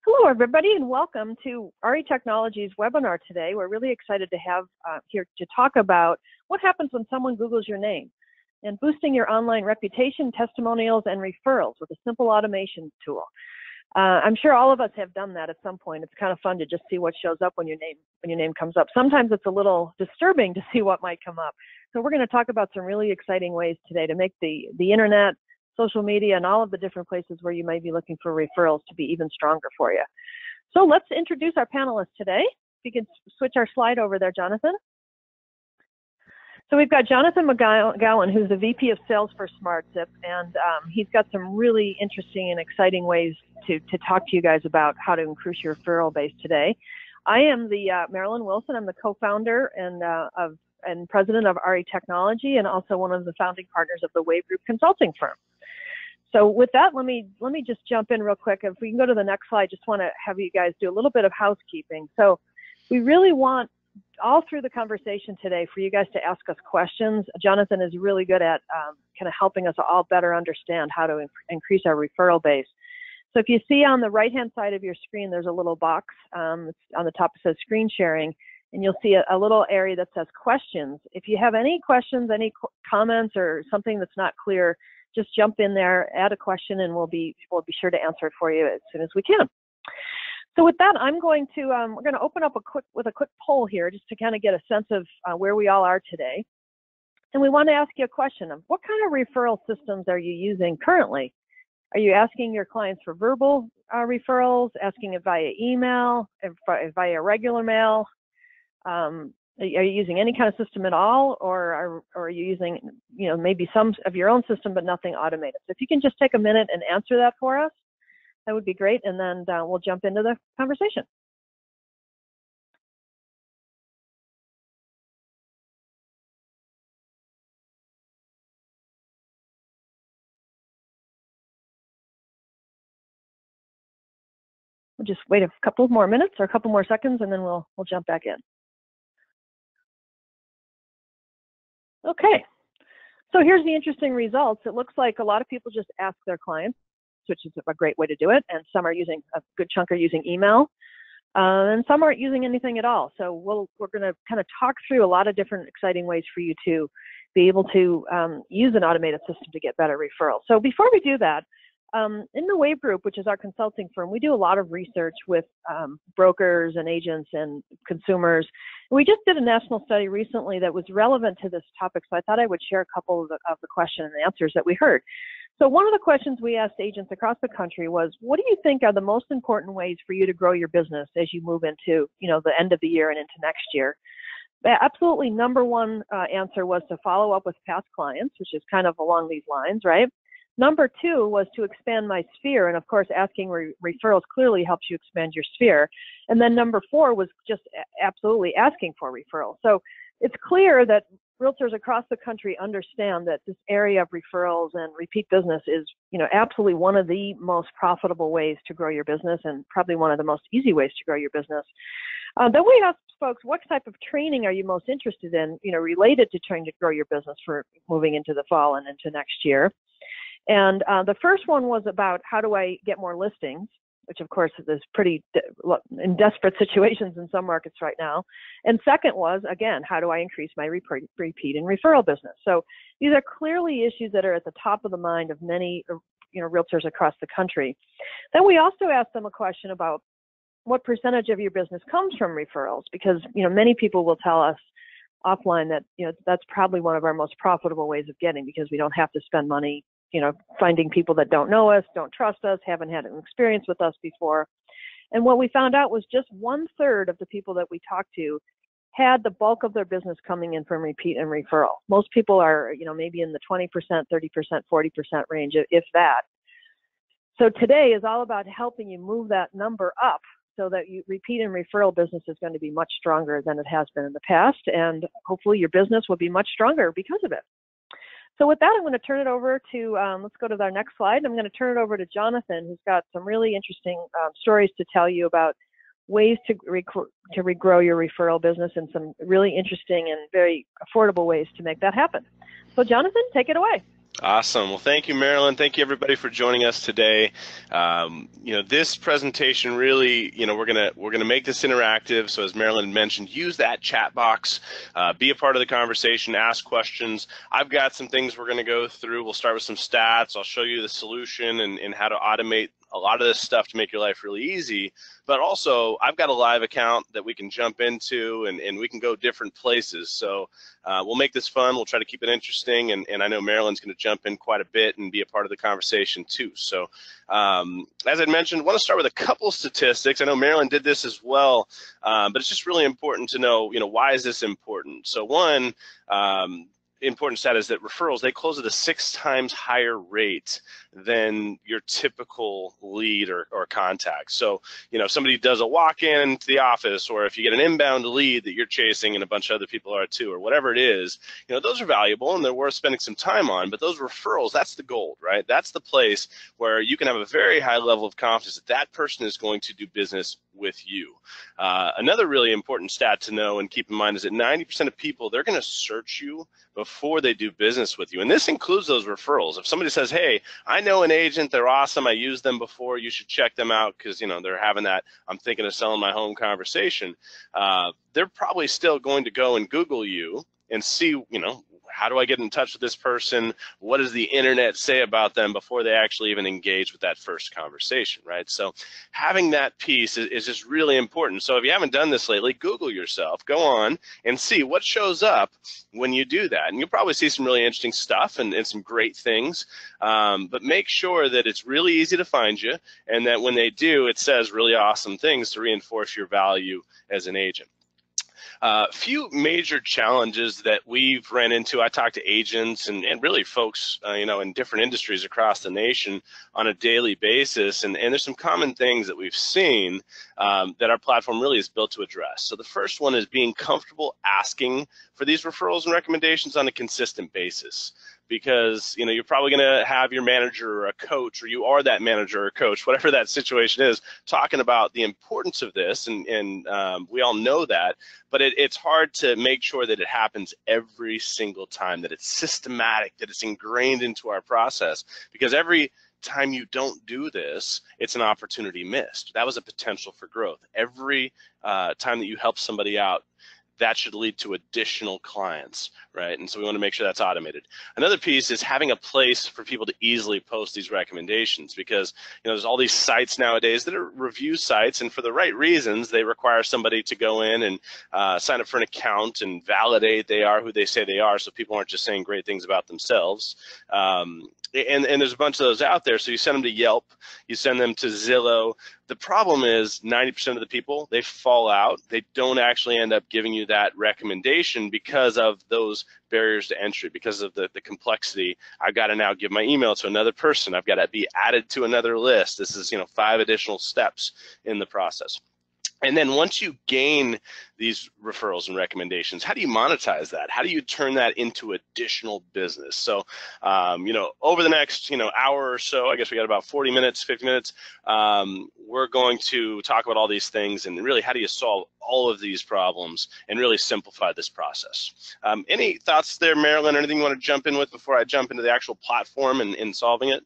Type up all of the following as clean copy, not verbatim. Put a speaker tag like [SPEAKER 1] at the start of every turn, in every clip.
[SPEAKER 1] Hello, everybody, and welcome to RE Technology's webinar today. We're really excited to have here to talk about what happens when someone Googles your name and boosting your online reputation, testimonials, and referrals with a simple automation tool. I'm sure all of us have done that at some point. It's kind of fun to just see what shows up when your name comes up. Sometimes it's a little disturbing to see what might come up. So we're going to talk about some really exciting ways today to make the internet, social media, and all of the different places where you might be looking for referrals to be even stronger for you. So let's introduce our panelists today. If you can switch our slide over there, Jonathan. So we've got Jonathan McGowan, who's the VP of Sales for SmartZip, and he's got some really interesting and exciting ways to talk to you guys about how to increase your referral base today. I am the Marilyn Wilson. I'm the co-founder and president of RE Technology, and also one of the founding partners of the Wave Group consulting firm. So with that, let me just jump in real quick. If we can go to the next slide, just want to have you guys do a little bit of housekeeping. So we really want all through the conversation today for you guys to ask us questions. Jonathan is really good at kind of helping us all better understand how to increase our referral base. So if you see on the right-hand side of your screen, there's a little box. It's on the top, it says screen sharing, and you'll see a little area that says questions. If you have any questions, any comments, or something that's not clear, just jump in there, add a question, and we'll be sure to answer it for you as soon as we can. So with that, I'm going to we're going to open up with a quick poll here, just to kind of get a sense of where we all are today. And we want to ask you a question of what kind of referral systems are you using currently? Are you asking your clients for verbal referrals, asking it via email, via regular mail? Are you using any kind of system at all, or are you using, maybe some of your own system but nothing automated? So if you can just take a minute and answer that for us, that would be great, and then we'll jump into the conversation. We'll just wait a couple more minutes or a couple more seconds, and then we'll jump back in. Okay, so here's the interesting results. It looks like a lot of people just ask their clients, which is a great way to do it, and some are using, a good chunk are using email, and some aren't using anything at all. So we're going to kind of talk through a lot of different exciting ways for you to be able to use an automated system to get better referrals. So before we do that, in the Wave Group, which is our consulting firm, we do a lot of research with brokers and agents and consumers. We just did a national study recently that was relevant to this topic, so I thought I would share a couple of the questions and answers that we heard. So one of the questions we asked agents across the country was, what do you think are the most important ways for you to grow your business as you move into, the end of the year and into next year? The absolutely number one answer was to follow up with past clients, which is kind of along these lines, right? Number two was to expand my sphere, and of course asking referrals clearly helps you expand your sphere. And then number four was just absolutely asking for referrals. So it's clear that realtors across the country understand that this area of referrals and repeat business is, absolutely one of the most profitable ways to grow your business, and probably one of the most easy ways to grow your business. Then we asked folks, what type of training are you most interested in, related to trying to grow your business for moving into the fall and into next year? And the first one was about how do I get more listings, which of course is pretty in desperate situations in some markets right now. And second was, again, how do I increase my repeat and referral business? So these are clearly issues that are at the top of the mind of many realtors across the country. Then we also asked them a question about what percentage of your business comes from referrals, because many people will tell us offline that that's probably one of our most profitable ways of getting, because we don't have to spend money finding people that don't know us, don't trust us, haven't had an experience with us before. And what we found out was just 1/3 of the people that we talked to had the bulk of their business coming in from repeat and referral. Most people are, maybe in the 20%, 30%, 40% range, if that. So today is all about helping you move that number up so that repeat and referral business is going to be much stronger than it has been in the past. And hopefully your business will be much stronger because of it. So with that, I'm going to turn it over to, let's go to our next slide. I'm going to turn it over to Jonathan, who's got some really interesting stories to tell you about ways to regrow your referral business, and some really interesting and very affordable ways to make that happen. So Jonathan, take it away.
[SPEAKER 2] Awesome. Well, thank you, Marilyn. Thank you, everybody, for joining us today. This presentation really, we're gonna make this interactive. So, as Marilyn mentioned, use that chat box, be a part of the conversation, ask questions. I've got some things we're gonna go through. We'll start with some stats. I'll show you the solution and how to automate a lot of this stuff to make your life really easy. But also, I've got a live account that we can jump into, and we can go different places. So we'll make this fun. We'll try to keep it interesting, and I know Marilyn's going to jump in quite a bit and be a part of the conversation too. So as I mentioned, I want to start with a couple of statistics. I know Marilyn did this as well, but it's just really important to know, why is this important? So one, important stat is that referrals, they close at a 6 times higher rate than your typical lead or contact. So, if somebody does a walk-in to the office, or if you get an inbound lead that you're chasing and a bunch of other people are too, or whatever it is, those are valuable and they're worth spending some time on. But those referrals, that's the gold, right? That's the place where you can have a very high level of confidence that that person is going to do business with you. Another really important stat to know and keep in mind is that 90% of people, they're going to search you before they do business with you. And this includes those referrals. If somebody says, hey, I know an agent, they're awesome, I used them before, you should check them out because, they're having that I'm thinking of selling my home conversation, they're probably still going to go and Google you and see, how do I get in touch with this person? What does the internet say about them before they actually even engage with that first conversation, right? So having that piece is just really important. So if you haven't done this lately, Google yourself, go on and see what shows up when you do that. And you'll probably see some really interesting stuff and some great things, but make sure that it's really easy to find you and that when they do, it says really awesome things to reinforce your value as an agent. Few major challenges that we've ran into. I talk to agents and really folks, in different industries across the nation on a daily basis, and there's some common things that we've seen that our platform really is built to address. So the first one is being comfortable asking for these referrals and recommendations on a consistent basis. Because you're probably going to have your manager or a coach, or you are that manager or coach, whatever that situation is, talking about the importance of this, and we all know that, but it's hard to make sure that it happens every single time, that it's systematic, that it's ingrained into our process, because every time you don't do this, it's an opportunity missed. That was a potential for growth. Every time that you help somebody out, that should lead to additional clients, right? And so we want to make sure that's automated. Another piece is having a place for people to easily post these recommendations, because there's all these sites nowadays that are review sites, and for the right reasons, they require somebody to go in and sign up for an account and validate they are who they say they are, so people aren't just saying great things about themselves. And there's a bunch of those out there. So you send them to Yelp, you send them to Zillow. The problem is 90% of the people, they fall out. They don't actually end up giving you that recommendation because of those barriers to entry, because of the complexity. I've got to now give my email to another person. I've got to be added to another list. This is 5 additional steps in the process. And then once you gain these referrals and recommendations, how do you monetize that? How do you turn that into additional business? So, over the next, hour or so, I guess we got about 40 minutes, 50 minutes, we're going to talk about all these things and really how do you solve all of these problems and really simplify this process. Any thoughts there, Marilyn, or anything you want to jump in with before I jump into the actual platform and solving it?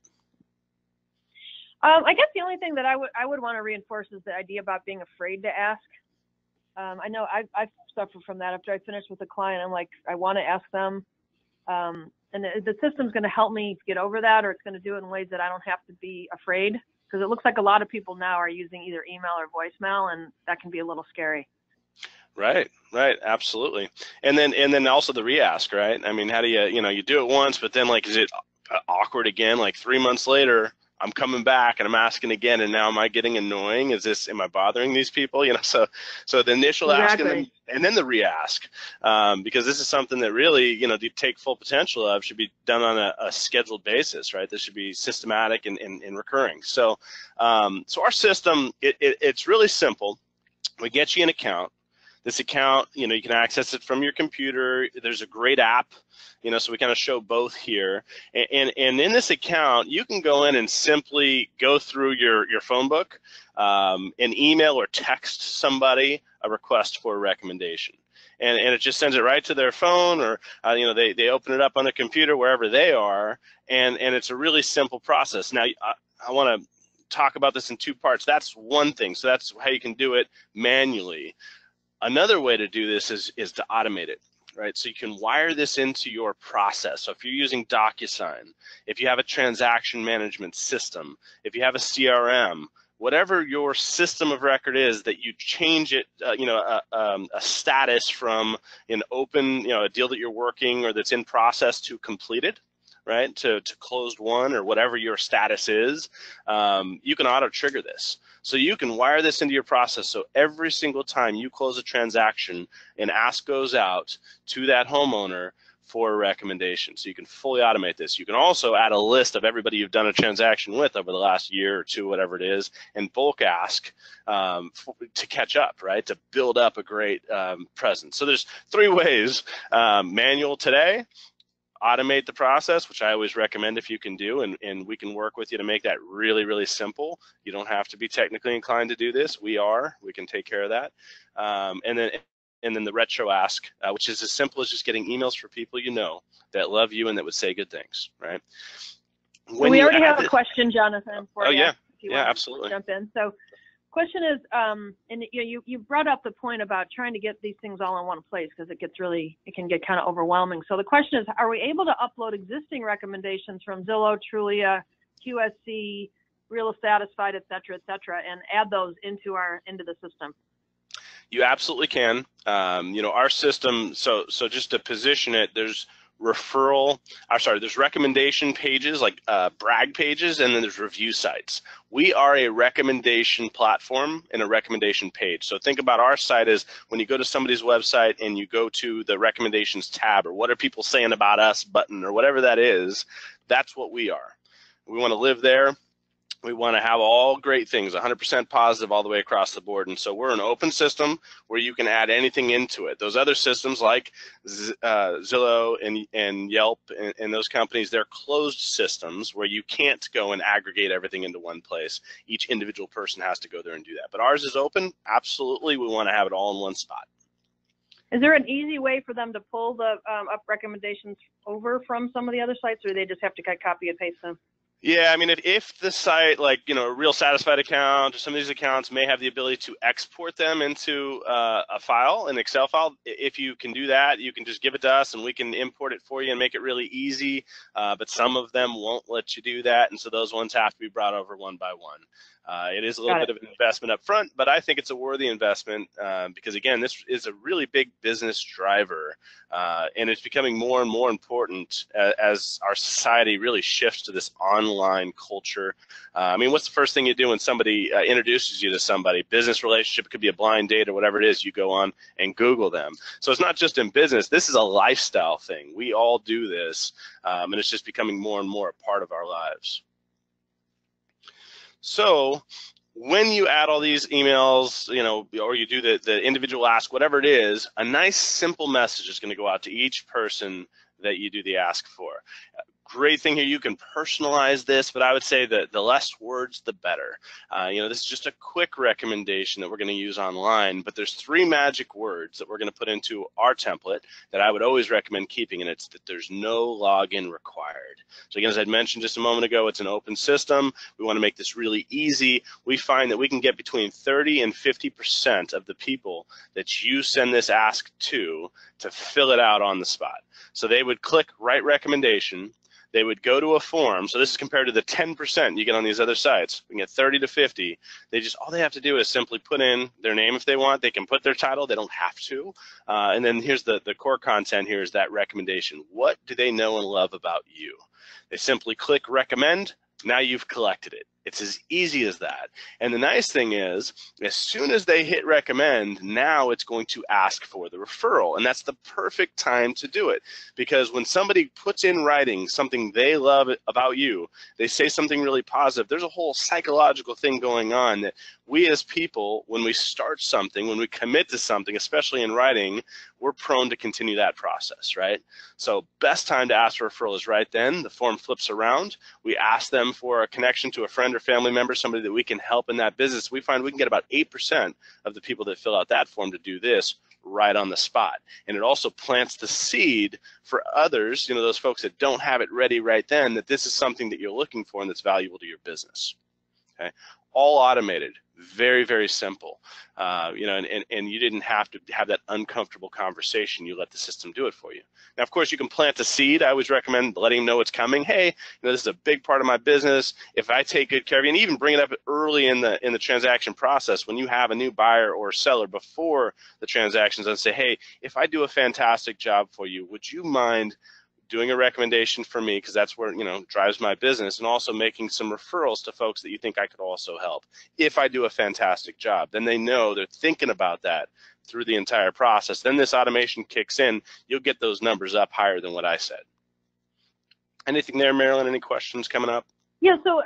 [SPEAKER 1] I guess the only thing that I would want to reinforce is the idea about being afraid to ask. I know I've suffered from that. After I finish with a client, I'm like, I want to ask them, and the system's going to help me get over that, or it's going to do it in ways that I don't have to be afraid, because it looks like a lot of people now are using either email or voicemail, and that can be a little scary.
[SPEAKER 2] Right, absolutely. And then also the re-ask, right? I mean, how do you do it once, but then is it awkward again? Like 3 months later, I'm coming back and I'm asking again, and now am I getting annoying? Am I bothering these people? So the initial ask and then the re-ask, because this is something that really, to take full potential of should be done on a scheduled basis, right? This should be systematic and recurring. So our system, it's really simple. We get you an account. This account, you can access it from your computer. There's a great app, so we kind of show both here. And in this account, you can go in and simply go through your phone book and email or text somebody a request for a recommendation. and it just sends it right to their phone, or they open it up on their computer wherever they are, and it's a really simple process. Now I want to talk about this in two parts. That's one thing. So that's how you can do it manually. Another way to do this is to automate it, right? So you can wire this into your process. So if you're using DocuSign, if you have a transaction management system, if you have a CRM, whatever your system of record is, that you change it, a status from an open, a deal that you're working or that's in process to completed, right, to closed won, or whatever your status is, you can auto trigger this. So you can wire this into your process, so every single time you close a transaction, an ask goes out to that homeowner for a recommendation. So you can fully automate this. You can also add a list of everybody you've done a transaction with over the last year or two, whatever it is, and bulk ask to catch up, right, to build up a great presence. So there's three ways: manual today, automate the process, which I always recommend if you can do, and we can work with you to make that really, really simple. You don't have to be technically inclined to do this. We can take care of that. And then the retro ask, which is as simple as just getting emails for people you know that love you and that would say good things, right?
[SPEAKER 1] So we already have a question, Jonathan, for you.
[SPEAKER 2] Yeah,
[SPEAKER 1] if you
[SPEAKER 2] yeah,
[SPEAKER 1] want
[SPEAKER 2] absolutely.
[SPEAKER 1] to jump in. So question is, and you brought up the point about trying to get these things all in one place, because it can get kind of overwhelming. So the question is, are we able to upload existing recommendations from Zillow, Trulia, QSC, Real Satisfied, et cetera, and add those into the system?
[SPEAKER 2] You absolutely can. Our system, so just to position it, there's recommendation pages, like brag pages, and then there's review sites. We are a recommendation platform and a recommendation page. So think about our site as when you go to somebody's website and you go to the recommendations tab, or what are people saying about us button, or whatever that is, that's what we are. We want to live there. We want to have all great things, 100% positive all the way across the board. And so we're an open system where you can add anything into it. Those other systems like Zillow and Yelp and those companies, they're closed systems where you can't go and aggregate everything into one place. Each individual person has to go there and do that. But ours is open. Absolutely. We want to have it all in one spot.
[SPEAKER 1] Is there an easy way for them to pull the up recommendations over from some of the other sites, or do they just have to copy and paste them?
[SPEAKER 2] Yeah, I mean, if the site, like, a Real Satisfied account or some of these accounts may have the ability to export them into a file, an Excel file, if you can do that, you can just give it to us and we can import it for you and make it really easy. But some of them won't let you do that, and so those ones have to be brought over one by one. It is a little bit of an investment up front, but I think it's a worthy investment because, again, this is a really big business driver, and it's becoming more and more important as our society really shifts to this online culture. I mean, what's the first thing you do when somebody introduces you to somebody? Business relationship, it could be a blind date or whatever it is. You go on and Google them. So it's not just in business. This is a lifestyle thing. We all do this, and it's just becoming more and more a part of our lives. So when you add all these emails, or you do the individual ask, whatever it is, a nice simple message is going to go out to each person that you do the ask for. Great thing here, you can personalize this, but I would say that the less words, the better. This is just a quick recommendation that we're going to use online, but there's 3 magic words that we're going to put into our template that I would always recommend keeping, and it's that there's no login required. So again, as I mentioned just a moment ago, it's an open system. We want to make this really easy. We find that we can get between 30 and 50% of the people that you send this ask to fill it out on the spot. So they would click write recommendation. They would go to a form. So this is compared to the 10% you get on these other sites. We can get 30 to 50. All they have to do is simply put in their name if they want. They can put their title. They don't have to. And then here's the core content here is that recommendation. What do they know and love about you? They simply click recommend. Now you've collected it. It's as easy as that. And the nice thing is, as soon as they hit recommend, now it's going to ask for the referral. And that's the perfect time to do it. Because when somebody puts in writing something they love about you, they say something really positive, there's a whole psychological thing going on that we as people, when we start something, when we commit to something, especially in writing, we're prone to continue that process, right? So best time to ask for a referral is right then. The form flips around. We ask them for a connection to a friend or family member, somebody that we can help in that business. We find we can get about 8% of the people that fill out that form to do this right on the spot. And it also plants the seed for others, those folks that don't have it ready right then, that this is something that you're looking for and that's valuable to your business. Okay, all automated, very, very simple. And you didn't have to have that uncomfortable conversation. You let the system do it for you. Now, of course, you can plant a seed. I always recommend letting them know it's coming. Hey, this is a big part of my business. If I take good care of you, and even bring it up early in the transaction process when you have a new buyer or seller before the transactions, and say, hey, if I do a fantastic job for you, would you mind doing a recommendation for me, because that's where drives my business, and also making some referrals to folks that you think I could also help if I do a fantastic job. Then they know they're thinking about that through the entire process. Then this automation kicks in. You'll get those numbers up higher than what I said. Anything there, Marilyn? Any questions coming up?
[SPEAKER 1] Yeah, so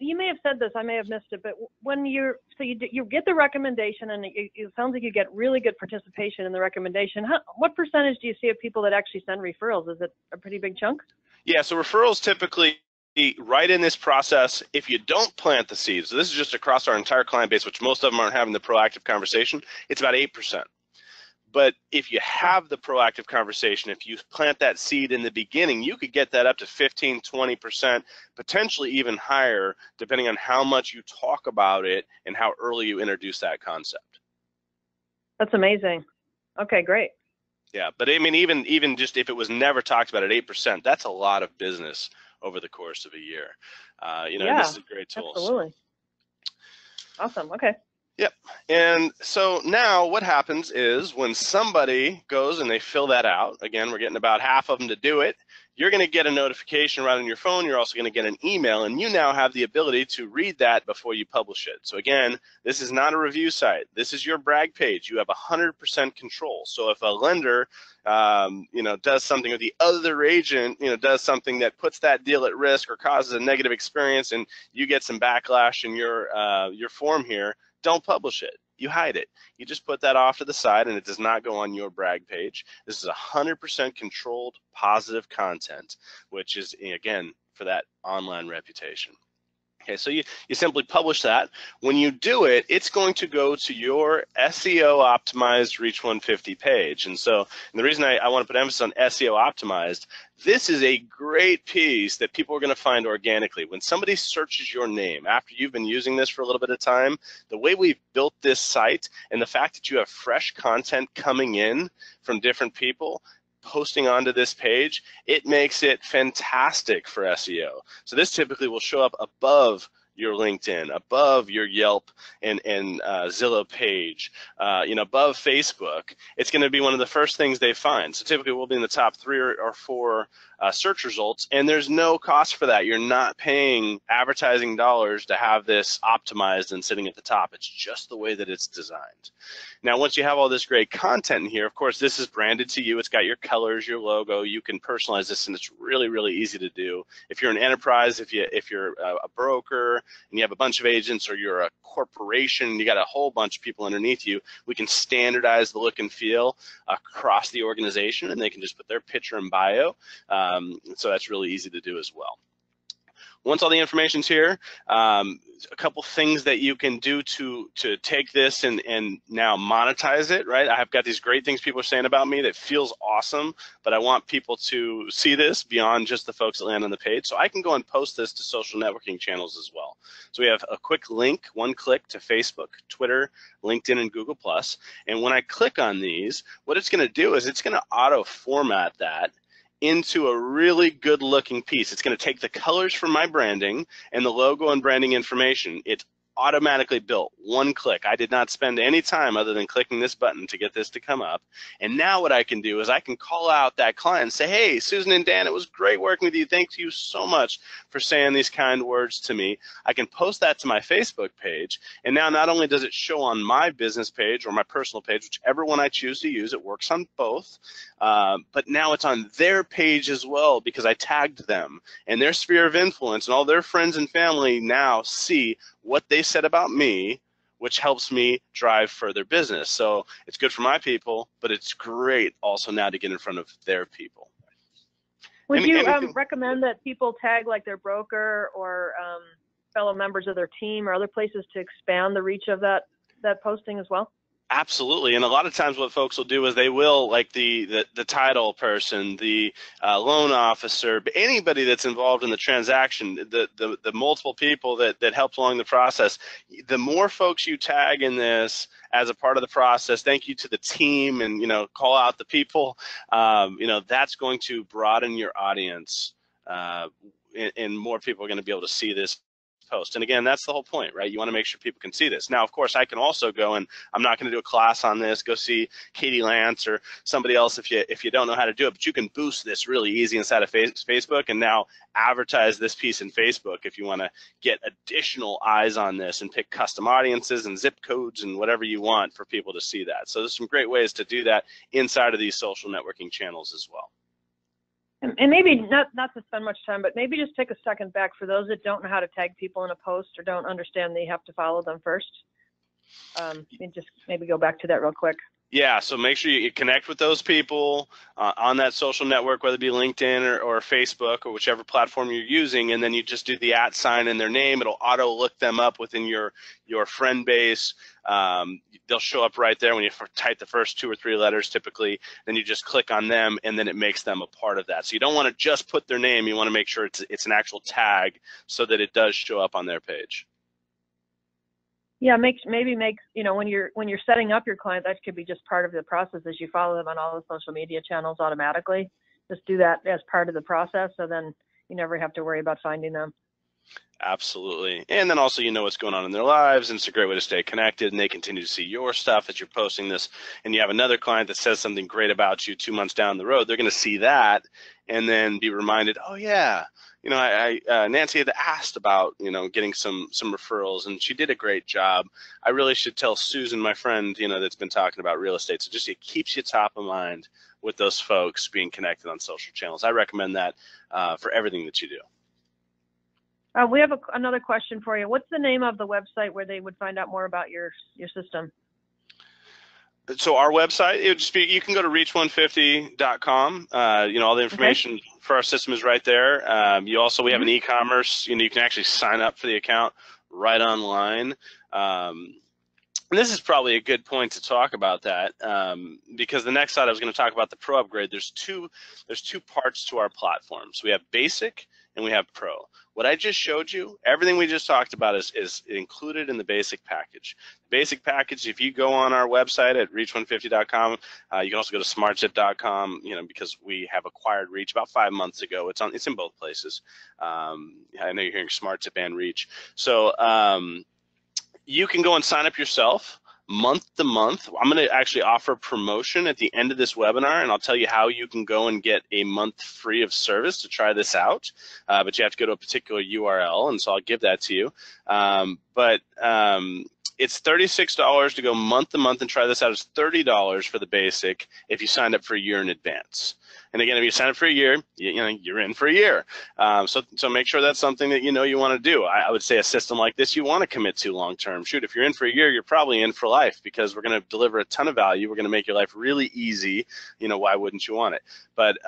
[SPEAKER 1] you may have said this, I may have missed it, but when you get the recommendation, and it sounds like you get really good participation in the recommendation. What percentage do you see of people that actually send referrals? Is it a pretty big chunk? Yeah,
[SPEAKER 2] so referrals typically right in this process, if you don't plant the seeds, so this is just across our entire client base, which most of them aren't having the proactive conversation, it's about 8%. But if you have the proactive conversation, if you plant that seed in the beginning, you could get that up to 15, 20%, potentially even higher, depending on how much you talk about it and how early you introduce that concept.
[SPEAKER 1] That's amazing. Okay, great.
[SPEAKER 2] Yeah, but I mean, even just if it was never talked about at 8%, that's a lot of business over the course of a year.
[SPEAKER 1] Yeah,
[SPEAKER 2] this is a great tool.
[SPEAKER 1] Absolutely. Awesome. Okay.
[SPEAKER 2] Yep. And so now what happens is when somebody goes and they fill that out, again, we're getting about half of them to do it, you're going to get a notification right on your phone. You're also going to get an email, and you now have the ability to read that before you publish it. So again, this is not a review site. This is your brag page. You have 100% control. So if a lender does something, or the other agent, does something that puts that deal at risk or causes a negative experience, and you get some backlash in your form here, don't publish it. You hide it. You just put that off to the side, and it does not go on your brag page. This is 100% controlled, positive content, which is, again, for that online reputation. Okay, so you simply publish that. When you do it, it's going to go to your SEO optimized Reach 150 page. And the reason I want to put emphasis on SEO optimized, this is a great piece that people are going to find organically. When somebody searches your name after you've been using this for a little bit of time, the way we've built this site and the fact that you have fresh content coming in from different people posting onto this page, it makes it fantastic for SEO. So this typically will show up above your LinkedIn, above your Yelp and Zillow page, above Facebook. It's going to be one of the first things they find. So typically we'll be in the top 3 or 4 search results, and there's no cost for that. You're not paying advertising dollars to have this optimized and sitting at the top. It's just the way that it's designed. Now, once you have all this great content in here, of course, this is branded to you. It's got your colors, your logo. You can personalize this, and it's really, really easy to do. If you're an enterprise, if you're a broker, and you have a bunch of agents, or you're a corporation, you got a whole bunch of people underneath you, we can standardize the look and feel across the organization, and they can just put their picture and bio. So that's really easy to do as well. Once all the information's here, a couple things that you can do to take this and now monetize it, right? I've got these great things people are saying about me that feels awesome, but I want people to see this beyond just the folks that land on the page. So I can go and post this to social networking channels as well. So we have a quick link, one click to Facebook, Twitter, LinkedIn, and Google+. And when I click on these, what it's going to do is it's going to auto format that into a really good looking piece. It's going to take the colors from my branding and the logo and branding information. It's automatically built, one click. I did not spend any time other than clicking this button to get this to come up. And now what I can do is I can call out that client and say, hey, Susan and Dan, it was great working with you. Thank you so much for saying these kind words to me. I can post that to my Facebook page. And now not only does it show on my business page or my personal page, whichever one I choose to use, it works on both. But now it's on their page as well because I tagged them, and their sphere of influence and all their friends and family now see what they said about me, which helps me drive further business. So it's good for my people, but it's great also now to get in front of their people.
[SPEAKER 1] Would you recommend that people tag like their broker or fellow members of their team or other places to expand the reach of that posting as well?
[SPEAKER 2] Absolutely, and a lot of times what folks will do is they will, like the title person, the loan officer, anybody that's involved in the transaction, the multiple people that helped along the process. The more folks you tag in this as a part of the process, thank you to the team, and call out the people. That's going to broaden your audience, and more people are going to be able to see this post. And again, that's the whole point, right? You want to make sure people can see this. Now, of course, I can also go, and I'm not going to do a class on this. Go see Katie Lance or somebody else if you don't know how to do it. But you can boost this really easy inside of Facebook, and now advertise this piece in Facebook if you want to get additional eyes on this, and pick custom audiences and zip codes and whatever you want for people to see that. So there's some great ways to do that inside of these social networking channels as well.
[SPEAKER 1] And maybe not to spend much time, but maybe just take a second back for those that don't know how to tag people in a post or don't understand they have to follow them first. And just maybe go back to that real quick.
[SPEAKER 2] Yeah, so make sure you connect with those people on that social network, whether it be LinkedIn or Facebook or whichever platform you're using, and then you just do the @ sign in their name. It'll auto look them up within your friend base. They'll show up right there when you type the first 2 or 3 letters typically. Then you just click on them, and then it makes them a part of that. So you don't want to just put their name. You want to make sure it's an actual tag so that it does show up on their page.
[SPEAKER 1] Yeah, maybe when you're setting up your client, that could be just part of the process as you follow them on all the social media channels automatically. Just do that as part of the process, so then you never have to worry about finding them.
[SPEAKER 2] Absolutely. And then also what's going on in their lives, and it's a great way to stay connected, and they continue to see your stuff as you're posting this. And you have another client that says something great about you 2 months down the road, they're going to see that and then be reminded, oh yeah, Nancy had asked about getting some referrals, and she did a great job. I really should tell Susan, my friend, that's been talking about real estate. So just it keeps you top of mind with those folks being connected on social channels. I recommend that for everything that you do.
[SPEAKER 1] We have another question for you. What's the name of the website where they would find out more about your system?
[SPEAKER 2] So our website, it would just be, you can go to reach150.com. All the information for our system is right there. We have an e-commerce. You can actually sign up for the account right online. And this is probably a good point to talk about that, because the next slide I was going to talk about the Pro upgrade. There's two parts to our platform. So we have Basic and we have Pro. What I just showed you, everything we just talked about is included in the Basic package. The Basic package, if you go on our website at reach150.com, you can also go to smartzip.com, because we have acquired Reach about 5 months ago. It's in both places. I know you're hearing SmartZip and Reach. So you can go and sign up yourself month to month. I'm going to actually offer a promotion at the end of this webinar, and I'll tell you how you can go and get a month free of service to try this out. But you have to go to a particular URL, and so I'll give that to you. It's $36 to go month to month and try this out. It's $30 for the Basic if you signed up for a year in advance. And again, if you sign up for a year, you're in for a year. So make sure that's something that you want to do. I would say a system like this you want to commit to long term. Shoot, if you're in for a year, you're probably in for life, because we're going to deliver a ton of value. We're going to make your life really easy. Why wouldn't you want it? But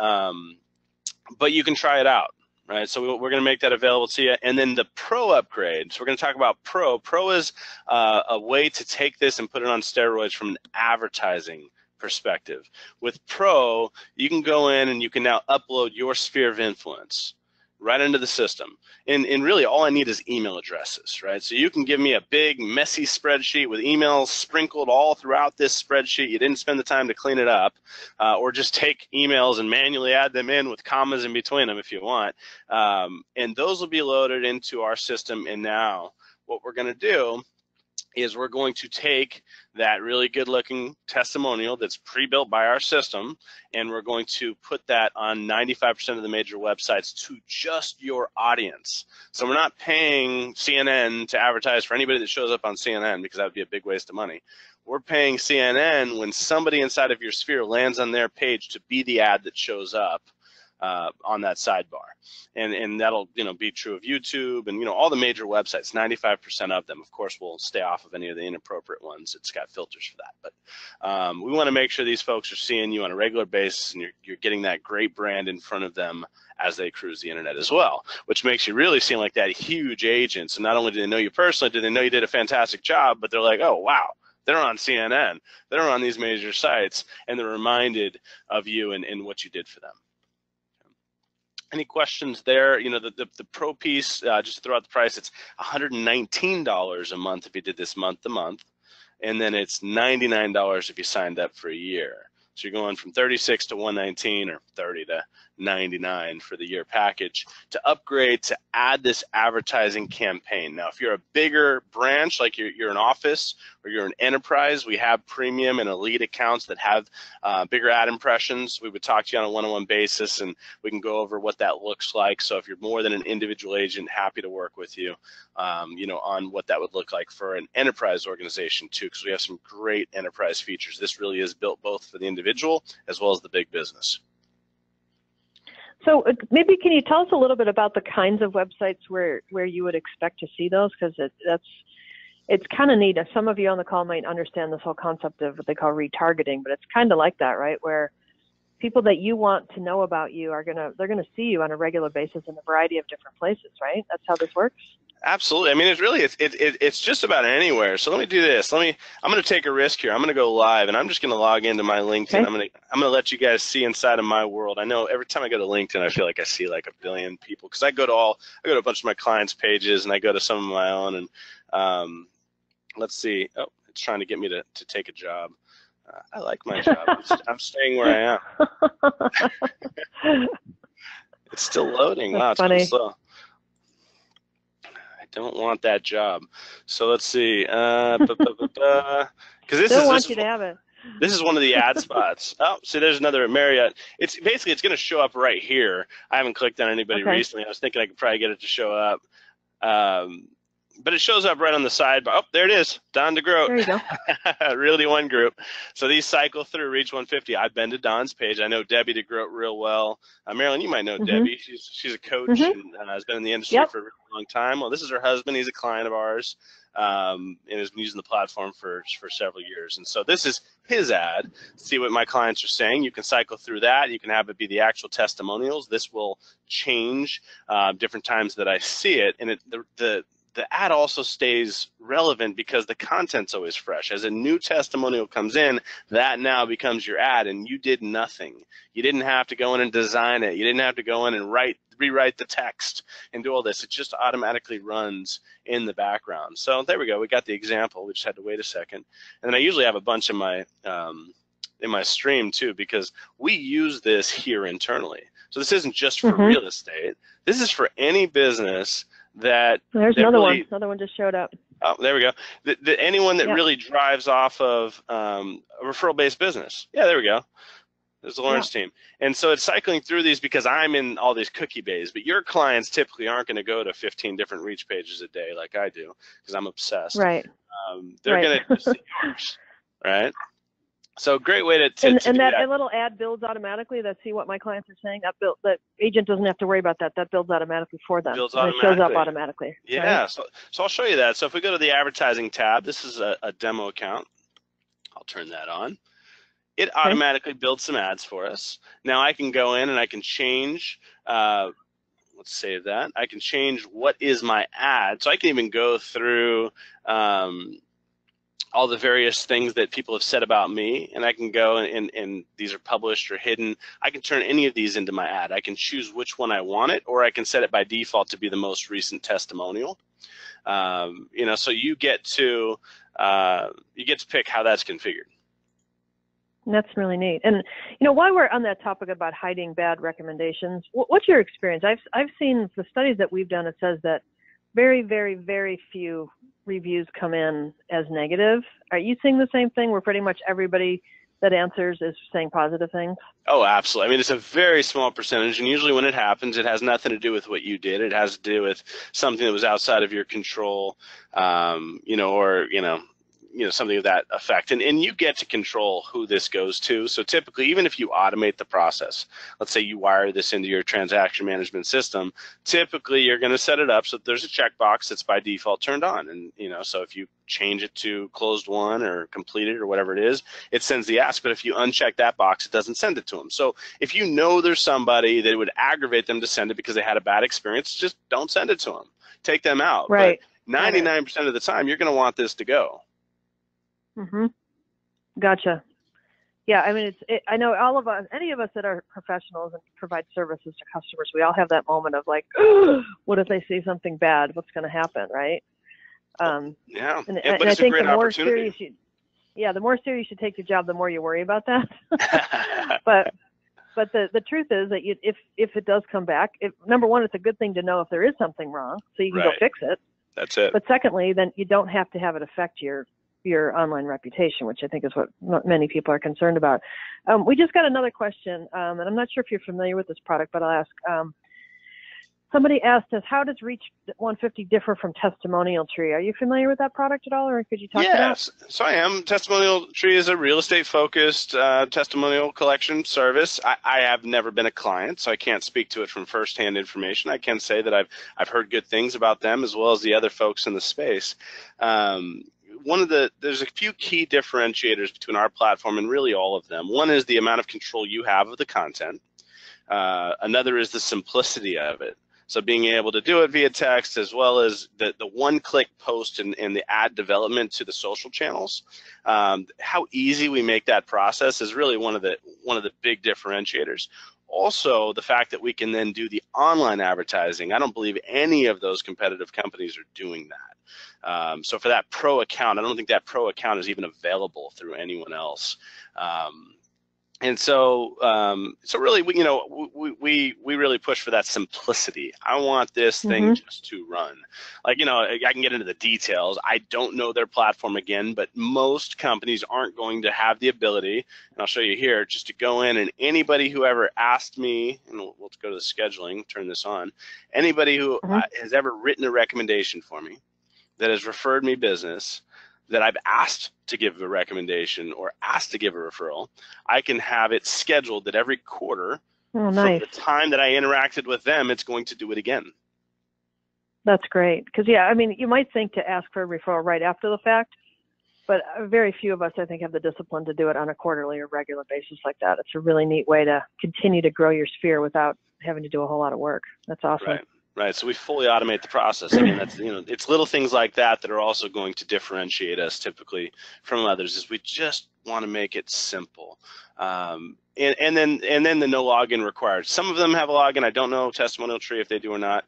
[SPEAKER 2] you can try it out. Right, so we're going to make that available to you. And then the Pro upgrade. So we're going to talk about Pro. Pro is a way to take this and put it on steroids from an advertising perspective. With Pro, you can go in and you can now upload your sphere of influence right into the system. And really all I need is email addresses, right? So you can give me a big messy spreadsheet with emails sprinkled all throughout this spreadsheet. You didn't spend the time to clean it up, or just take emails and manually add them in with commas in between them if you want. And those will be loaded into our system. And now what we're going to do is we're going to take that really good looking testimonial that's pre-built by our system, and we're going to put that on 95% of the major websites to just your audience. So we're not paying CNN to advertise for anybody that shows up on CNN, because that would be a big waste of money. We're paying CNN when somebody inside of your sphere lands on their page to be the ad that shows up on that sidebar. And that'll be true of YouTube and all the major websites. 95% of them, of course, will stay off of any of the inappropriate ones. It's got filters for that. But we want to make sure these folks are seeing you on a regular basis, and you're getting that great brand in front of them as they cruise the internet as well, which makes you really seem like that huge agent. So not only do they know you personally, do they know you did a fantastic job, but they're like, oh wow, They're on CNN. They're on these major sites, and they're reminded of you and what you did for them. Any questions there? You know, the pro piece, just to throw out the price, it's $119 a month if you did this month to month, and then it's $99 if you signed up for a year. So you're going from 36 to 119 or 30 to 99 for the year package to upgrade to add this advertising campaign. Now, if you're a bigger branch, like you're an office or you're an enterprise, we have premium and elite accounts that have bigger ad impressions. We would talk to you on a one-on-one basis, and we can go over what that looks like. So if you're more than an individual agent, happy to work with you, you know, on what that would look like for an enterprise organization too, because we have some great enterprise features. This really is built both for the individual as well as the big business.
[SPEAKER 1] So maybe can you tell us a little bit about the kinds of websites where you would expect to see those? Because it's kind of neat. Some of you on the call might understand this whole concept of what they call retargeting, but it's kind of like that, right? Where people that you want to know about you they're gonna see you on a regular basis in a variety of different places, right? That's how this works.
[SPEAKER 2] Absolutely. I mean, it's just about anywhere. So let me do this. I'm going to take a risk here. I'm going to go live, and I'm just going to log into my LinkedIn. Okay. I'm going to let you guys see inside of my world. I know every time I go to LinkedIn, I feel like I see like a billion people, because I go to a bunch of my clients' pages, and I go to some of my own. And let's see. Oh, it's trying to get me to take a job. I like my job. I'm staying where I am. It's still loading. Wow, it's funny. Slow. Don't want that job. So let's see. Because this is one of the ad spots. Oh, see, there's another Marriott. It's basically, it's going to show up right here. I haven't clicked on anybody recently. I was thinking I could probably get it to show up. But it shows up right on the sidebar. Oh, there it is. Don DeGroat.
[SPEAKER 1] There you go.
[SPEAKER 2] Realty One Group. So these cycle through Reach 150. I've been to Don's page. I know Debbie DeGroat real well. Marilyn, you might know Debbie. She's a coach and has been in the industry for a really long time. Well, this is her husband. He's a client of ours and has been using the platform for several years. And so this is his ad. See what my clients are saying. You can cycle through that. You can have it be the actual testimonials. This will change different times that I see it. And the ad also stays relevant because the content's always fresh. As a new testimonial comes in, that now becomes your ad, and you did nothing. You didn't have to go in and design it. You didn't have to go in and rewrite the text and do all this. It just automatically runs in the background. So there we go. We got the example. We just had to wait a second. And then I usually have a bunch in my stream too, because we use this here internally. So this isn't just for real estate. This is for any business that
[SPEAKER 1] another one just showed up.
[SPEAKER 2] Oh, there we go. Anyone that really drives off of a referral-based business. Yeah, there we go. There's the Lawrence team. And so it's cycling through these because I'm in all these cookie bays, but your clients typically aren't going to go to 15 different reach pages a day like I do, because I'm obsessed.
[SPEAKER 1] Right.
[SPEAKER 2] They're going to see yours, right? So great way to
[SPEAKER 1] that little ad builds automatically. That see what my clients are saying. That agent doesn't have to worry about that. That builds automatically for them. It shows up automatically.
[SPEAKER 2] Yeah.
[SPEAKER 1] Right?
[SPEAKER 2] So I'll show you that. So if we go to the advertising tab, this is a demo account. I'll turn that on. It automatically builds some ads for us. Now I can go in and I can change. Let's save that. I can change what is my ad. So I can even go through all the various things that people have said about me, and I can go and these are published or hidden. I can turn any of these into my ad. I can choose which one I want it, or I can set it by default to be the most recent testimonial. You know, so you get to pick how that's configured.
[SPEAKER 1] That's really neat. And you know, while we're on that topic about hiding bad recommendations, what's your experience? I've seen the studies that we've done. It says that very, very, very few reviews come in as negative. Are you seeing the same thing where pretty much everybody that answers is saying positive things?
[SPEAKER 2] Oh, absolutely. I mean, it's a very small percentage, and usually when it happens, it has nothing to do with what you did. It has to do with something that was outside of your control, you know, or, you know, something of that effect. And you get to control who this goes to. So typically, even if you automate the process, let's say you wire this into your transaction management system, typically you're going to set it up so that there's a checkbox that's by default turned on. And, you know, so if you change it to closed won or completed or whatever it is, it sends the ask. But if you uncheck that box, it doesn't send it to them. So if you know there's somebody that would aggravate them to send it because they had a bad experience, just don't send it to them. Take them out.
[SPEAKER 1] Right.
[SPEAKER 2] But 99% of the time, you're going to want this to go.
[SPEAKER 1] Mm-hmm. Gotcha. Yeah, I mean, I know all of us, any of us that are professionals and provide services to customers, we all have that moment of like, what if they say something bad? What's going to happen, right?
[SPEAKER 2] Yeah,
[SPEAKER 1] And
[SPEAKER 2] but
[SPEAKER 1] I
[SPEAKER 2] it's a
[SPEAKER 1] think
[SPEAKER 2] great opportunity.
[SPEAKER 1] the more serious you take your job, the more you worry about that. but the truth is that if it does come back, number one, it's a good thing to know if there is something wrong, so you can go
[SPEAKER 2] Right.
[SPEAKER 1] fix it.
[SPEAKER 2] That's it.
[SPEAKER 1] But secondly, then you don't have to have it affect your online reputation, which I think is what many people are concerned about. We just got another question, and I'm not sure if you're familiar with this product, but I'll ask. Somebody asked us, how does Reach 150 differ from Testimonial Tree? Are you familiar with that product at all, or could you talk to that?
[SPEAKER 2] Yes, so I am. Testimonial Tree is a real estate focused testimonial collection service. I have never been a client, so I can't speak to it from firsthand information. I can say that I've heard good things about them as well as the other folks in the space. There's a few key differentiators between our platform and really all of them. One is the amount of control you have of the content. Another is the simplicity of it. So being able to do it via text as well as the one-click post and the ad development to the social channels. How easy we make that process is really one of the big differentiators. Also, the fact that we can then do the online advertising. I don't believe any of those competitive companies are doing that. So for that pro account, I don't think that pro account is even available through anyone else. And so, really, we really push for that simplicity. I want this thing just to run. Like, I can get into the details. I don't know their platform again, but most companies aren't going to have the ability, and I'll show you here, just to go in and anybody who ever asked me, and we'll go to the scheduling, turn this on, anybody who has ever written a recommendation for me, that has referred me business, that I've asked to give a recommendation or asked to give a referral, I can have it scheduled that every quarter from the time that I interacted with them, it's going to do it again.
[SPEAKER 1] That's great. Because, yeah, I mean, you might think to ask for a referral right after the fact, but very few of us, I think, have the discipline to do it on a quarterly or regular basis like that. It's a really neat way to continue to grow your sphere without having to do a whole lot of work. That's awesome.
[SPEAKER 2] Right. So we fully automate the process. Again, that's it's little things like that that are also going to differentiate us typically from others. Is we just want to make it simple. And then the no login required. Some of them have a login. I don't know Testimonial Tree if they do or not.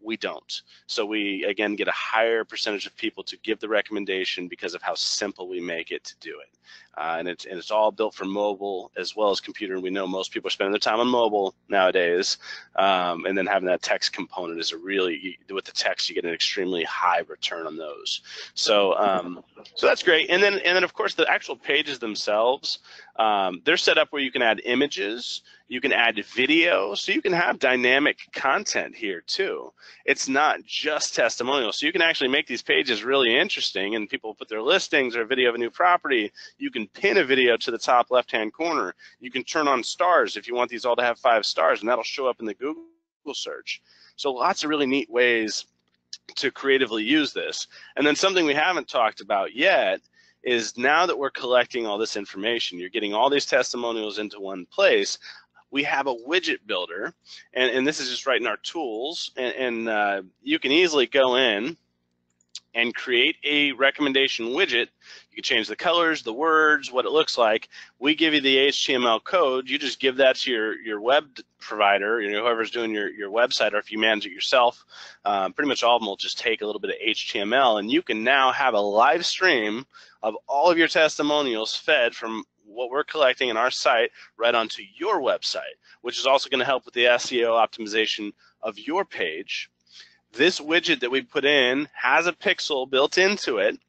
[SPEAKER 2] We don't. So we again get a higher percentage of people to give the recommendation because of how simple we make it to do it. And it's all built for mobile as well as computer. And we know most people are spending their time on mobile nowadays. And then having that text component is with the text you get an extremely high return on those. So so that's great. And then of course the actual pages themselves, they're set up where you can add images, you can add video, so you can have dynamic content here too. It's not just testimonials, so you can actually make these pages really interesting, and people put their listings or a video of a new property. You can pin a video to the top left-hand corner. You can turn on stars if you want these all to have 5 stars, and that'll show up in the Google search. So lots of really neat ways to creatively use this. And then something we haven't talked about yet is now that we're collecting all this information, you're getting all these testimonials into one place, we have a widget builder, and this is just right in our tools, and you can easily go in and create a recommendation widget. You can change the colors, the words, what it looks like. We give you the HTML code. You just give that to your web provider, whoever's doing your website, or if you manage it yourself. Pretty much all of them will just take a little bit of HTML, and you can now have a live stream of all of your testimonials fed from what we're collecting in our site right onto your website, which is also going to help with the SEO optimization of your page. This widget that we put in has a pixel built into it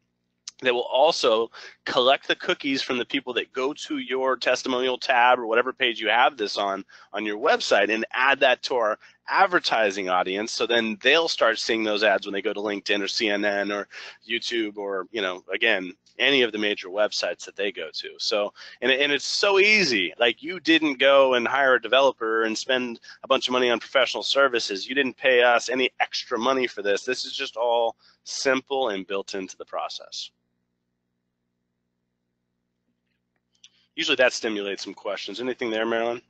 [SPEAKER 2] that will also collect the cookies from the people that go to your testimonial tab or whatever page you have this on your website, and add that to our advertising audience, so then they'll start seeing those ads when they go to LinkedIn or CNN or YouTube or, again, any of the major websites that they go to. So, and it's so easy. Like, you didn't go and hire a developer and spend a bunch of money on professional services. You didn't pay us any extra money for this. This is just all simple and built into the process. Usually that stimulates some questions. Anything there, Marilyn?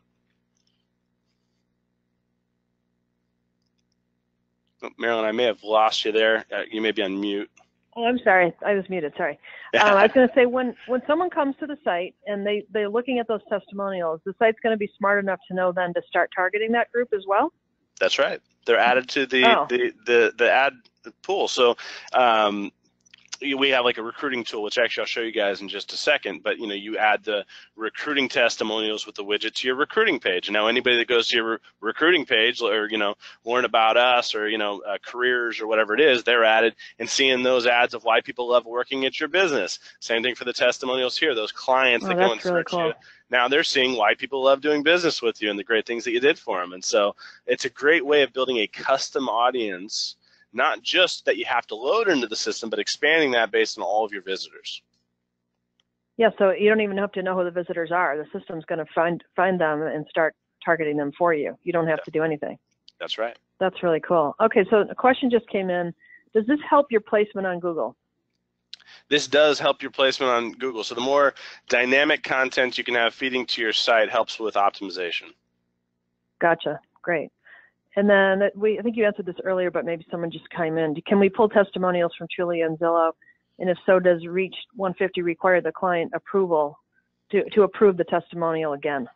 [SPEAKER 2] Oh, Marilyn, I may have lost you there. You may be on mute.
[SPEAKER 1] Oh, I'm sorry. I was muted. Sorry. I was going to say when someone comes to the site and they're looking at those testimonials, the site's going to be smart enough to know then to start targeting that group as well.
[SPEAKER 2] That's right. They're added to the ad pool. So we have like a recruiting tool, which actually I'll show you guys in just a second, but you add the recruiting testimonials with the widget to your recruiting page. And now anybody that goes to your recruiting page or, learn about us or, careers or whatever it is, they're added and seeing those ads of why people love working at your business. Same thing for the testimonials here. Those clients that go and search you, now they're seeing why people love doing business with you and the great things that you did for them. And so it's a great way of building a custom audience, not just that you have to load into the system, but expanding that based on all of your visitors.
[SPEAKER 1] Yeah, so you don't even have to know who the visitors are. The system's going to find them and start targeting them for you. You don't have to do anything.
[SPEAKER 2] That's right.
[SPEAKER 1] That's really cool. Okay, so a question just came in. Does this help your placement on Google?
[SPEAKER 2] This does help your placement on Google. So the more dynamic content you can have feeding to your site helps with optimization.
[SPEAKER 1] Gotcha. Great. And then I think you answered this earlier, but maybe someone just came in. Can we pull testimonials from Trulia and Zillow? And if so, does Reach 150 require the client approval to approve the testimonial again?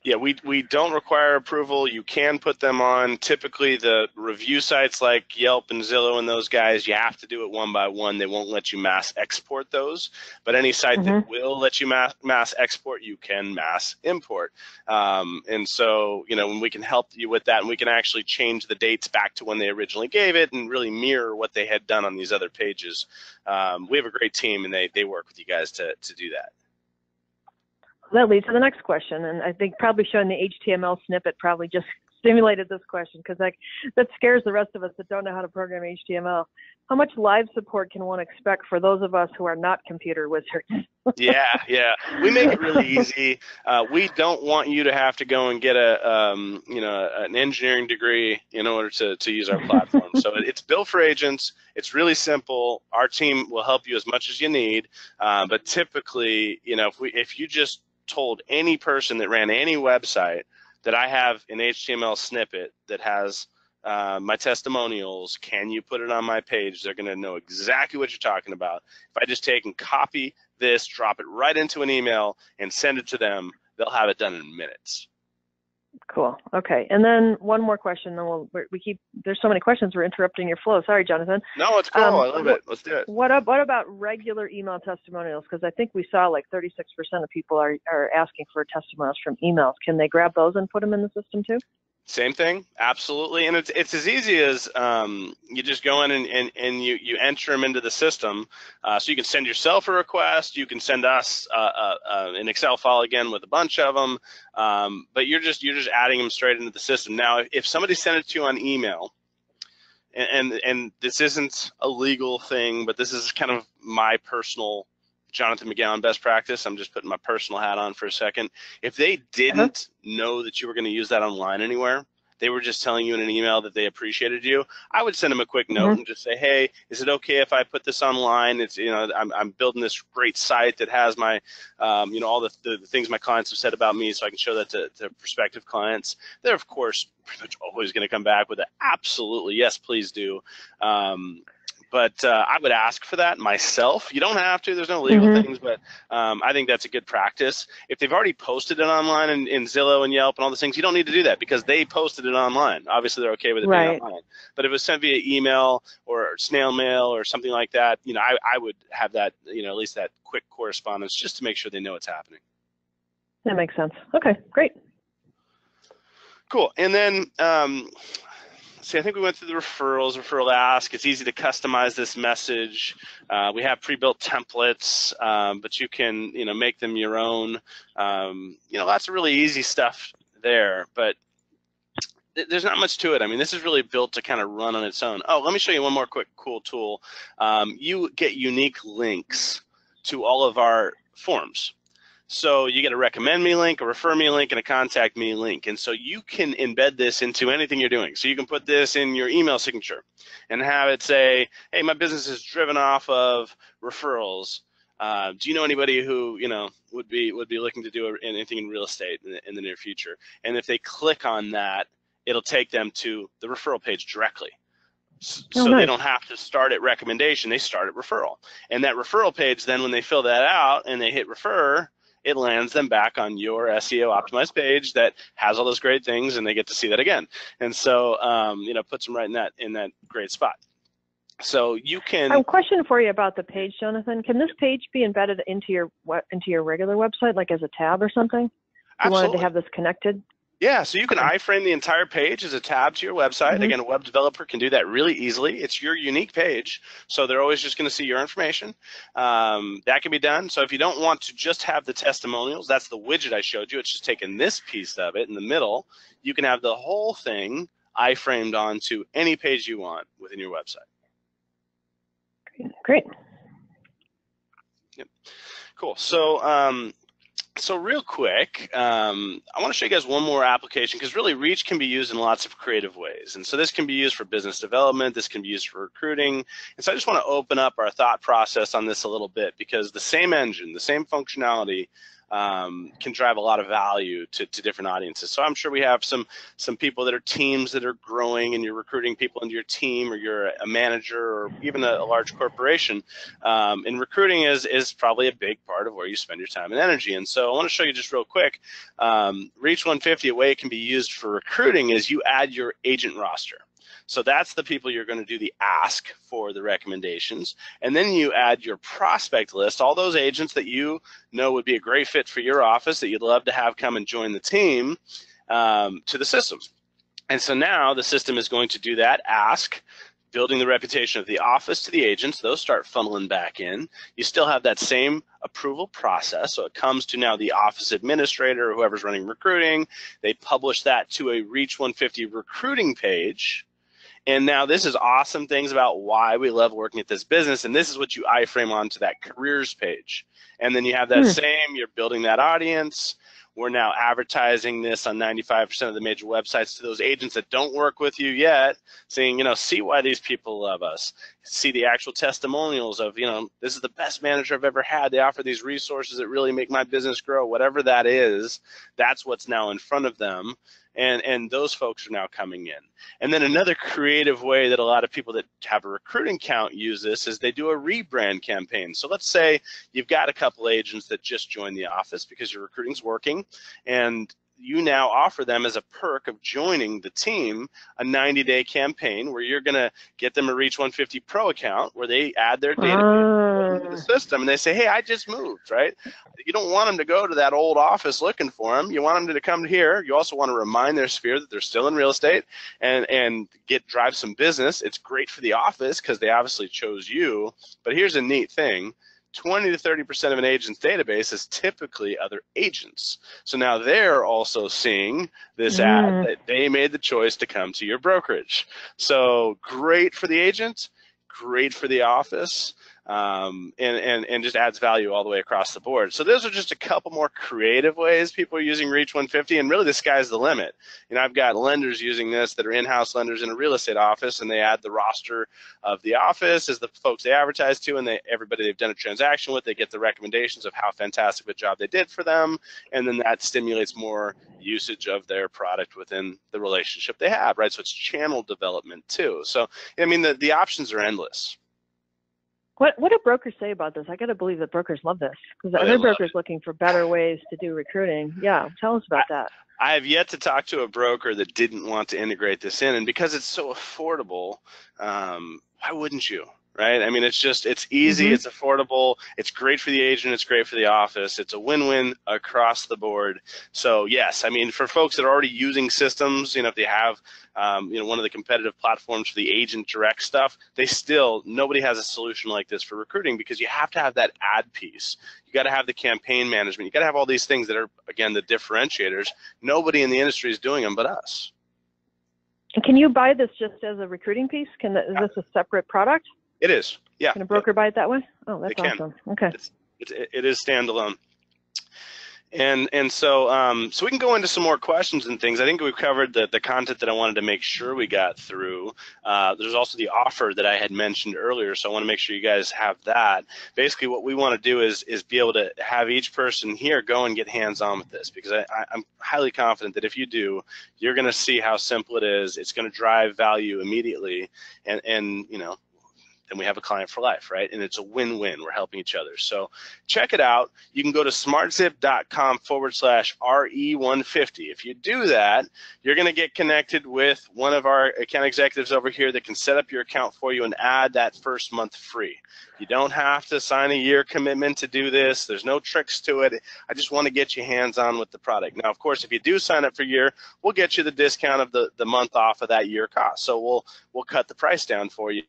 [SPEAKER 2] Yeah, we don't require approval. You can put them on. Typically, the review sites like Yelp and Zillow and those guys, you have to do it one by one. They won't let you mass export those. But any site that will let you mass export, you can mass import. And so, when we can help you with that, and we can actually change the dates back to when they originally gave it and really mirror what they had done on these other pages. We have a great team, and they work with you guys to do that.
[SPEAKER 1] That leads to the next question, and I think probably showing the HTML snippet probably just stimulated this question because that scares the rest of us that don't know how to program HTML. How much live support can one expect for those of us who are not computer wizards?
[SPEAKER 2] Yeah. We make it really easy. We don't want you to have to go and get an engineering degree in order to use our platform. So it's built for agents. It's really simple. Our team will help you as much as you need. But typically, if you just told any person that ran any website that I have an HTML snippet that has my testimonials, can you put it on my page? They're going to know exactly what you're talking about. If I just take and copy this, drop it right into an email, and send it to them, they'll have it done in minutes.
[SPEAKER 1] Cool. Okay. And then one more question. Then there's so many questions. We're interrupting your flow. Sorry, Jonathan.
[SPEAKER 2] No, it's cool. I love it. Let's do it.
[SPEAKER 1] What about regular email testimonials? Because I think we saw like 36% of people are asking for testimonials from emails. Can they grab those and put them in the system too?
[SPEAKER 2] Same thing, absolutely, and it's as easy as you just go in and you enter them into the system. So you can send yourself a request, you can send us an Excel file again with a bunch of them, but you're just adding them straight into the system. Now, if somebody sent it to you on email, and this isn't a legal thing, but this is kind of my personal Jonathan McGowan best practice. I'm just putting my personal hat on for a second. If they didn't know that you were going to use that online anywhere, they were just telling you in an email that they appreciated you, I would send them a quick note and just say, hey, is it okay if I put this online? It's, I'm building this great site that has my, all the things my clients have said about me, so I can show that to prospective clients. They're, of course, pretty much always going to come back with an absolutely, yes, please do. But I would ask for that myself. You don't have to. There's no legal things, but I think that's a good practice. If they've already posted it online in Zillow and Yelp and all those things, you don't need to do that because they posted it online. Obviously, they're okay with it being online. But if it was sent via email or snail mail or something like that, I would have that, at least that quick correspondence just to make sure they know it's happening.
[SPEAKER 1] That makes sense. Okay, great.
[SPEAKER 2] Cool. And then see, I think we went through the referral ask. It's easy to customize this message. We have pre-built templates, but you can, make them your own. Lots of really easy stuff there, but there's not much to it. I mean, this is really built to kind of run on its own. Oh, let me show you one more quick cool tool. You get unique links to all of our forms. So you get a recommend me link, a refer me link, and a contact me link. And so you can embed this into anything you're doing. So you can put this in your email signature and have it say, hey, my business is driven off of referrals. Do you know anybody who, would be looking to do anything in real estate in the near future? And if they click on that, it'll take them to the referral page directly. So
[SPEAKER 1] nice.
[SPEAKER 2] they don't have to start at recommendation, they start at referral. And that referral page, then when they fill that out and they hit refer, it lands them back on your SEO optimized page that has all those great things, and they get to see that again. And so, you know, puts them right in that great spot. So you can.
[SPEAKER 1] I have a question for you about the page, Jonathan. Can this page be embedded into your regular website, like as a tab or something? If you
[SPEAKER 2] Absolutely.
[SPEAKER 1] wanted to have this connected?
[SPEAKER 2] Yeah, so you can iframe the entire page as a tab to your website.
[SPEAKER 1] Mm-hmm.
[SPEAKER 2] Again, a web developer can do that really easily. It's your unique page, so they're always just going to see your information. That can be done. So if you don't want to just have the testimonials, that's the widget I showed you. It's just taking this piece of it in the middle. You can have the whole thing iframed onto any page you want within your website.
[SPEAKER 1] Great.
[SPEAKER 2] Yep. Cool. So real quick, I want to show you guys one more application, because really Reach can be used in lots of creative ways. And so this can be used for business development, this can be used for recruiting. And so I just want to open up our thought process on this a little bit, because the same engine, the same functionality can drive a lot of value to different audiences. So I'm sure we have some people that are teams that are growing, and you're recruiting people into your team, or you're a manager, or even a large corporation. And recruiting is probably a big part of where you spend your time and energy. And so I want to show you just real quick, Reach 150, a way it can be used for recruiting is you add your agent roster. So that's the people you're going to do the ask for the recommendations. And then you add your prospect list, all those agents that you know would be a great fit for your office that you'd love to have come and join the team, to the system. And so now the system is going to do that ask, building the reputation of the office to the agents. Those start funneling back in. You still have that same approval process. So it comes to now the office administrator or whoever's running recruiting. They publish that to a Reach 150 recruiting page. And now this is awesome things about why we love working at this business. And this is what you iframe onto that careers page. And then you have that same, you're building that audience. We're now advertising this on 95% of the major websites to those agents that don't work with you yet, saying, you know, see why these people love us. See the actual testimonials of, you know, this is the best manager I've ever had. They offer these resources that really make my business grow. Whatever that is, that's what's now in front of them. And those folks are now coming in. And then another creative way that a lot of people that have a recruiting account use this is they do a rebrand campaign. So let's say you've got a couple agents that just joined the office because your recruiting's working, and you now offer them as a perk of joining the team a 90-day campaign where you're going to get them a Reach 150 Pro account where they add their database into the system, and they say, hey, I just moved, right? You don't want them to go to that old office looking for them. You want them to come here. You also want to remind their sphere that they're still in real estate and drive some business. It's great for the office because they obviously chose you. But here's a neat thing. 20 to 30% of an agent's database is typically other agents. So now they're also seeing this ad that they made the choice to come to your brokerage. So great for the agent, great for the office, and just adds value all the way across the board. So those are just a couple more creative ways people are using Reach 150, and really the sky's the limit. You know, I've got lenders using this that are in-house lenders in a real estate office, and they add the roster of the office as the folks they advertise to, and everybody they've done a transaction with, they get the recommendations of how fantastic of a job they did for them, and then that stimulates more usage of their product within the relationship they have, right? So it's channel development too. So, I mean, the options are endless.
[SPEAKER 1] What do brokers say about this? I got to believe that brokers love this, because other brokers looking for better ways to do recruiting. Yeah, tell us about that.
[SPEAKER 2] I have yet to talk to a broker that didn't want to integrate this in, and because it's so affordable, why wouldn't you? Right? I mean, it's easy, it's affordable, it's great for the agent, it's great for the office, it's a win-win across the board. So yes, I mean, for folks that are already using systems, you know, if they have, you know, one of the competitive platforms for the agent direct stuff, nobody has a solution like this for recruiting, because you have to have that ad piece. You got to have the campaign management. You got to have all these things that are, again, the differentiators. Nobody in the industry is doing them but us.
[SPEAKER 1] And can you buy this just as a recruiting piece? Is this a separate product?
[SPEAKER 2] It is, yeah.
[SPEAKER 1] Can a broker buy it that way? Oh, that's awesome. Okay.
[SPEAKER 2] It is standalone. So we can go into some more questions and things. I think we've covered the content that I wanted to make sure we got through. There's also the offer that I had mentioned earlier, so I want to make sure you guys have that. Basically, what we want to do is be able to have each person here go and get hands-on with this, because I'm highly confident that if you do, you're going to see how simple it is. It's going to drive value immediately, and you know, then we have a client for life, right? And it's a win-win. We're helping each other. So check it out. You can go to smartzip.com/RE150. If you do that, you're going to get connected with one of our account executives over here that can set up your account for you and add that first month free. You don't have to sign a year commitment to do this. There's no tricks to it. I just want to get you hands-on with the product. Now, of course, if you do sign up for a year, we'll get you the discount of the month off of that year cost. So we'll cut the price down for you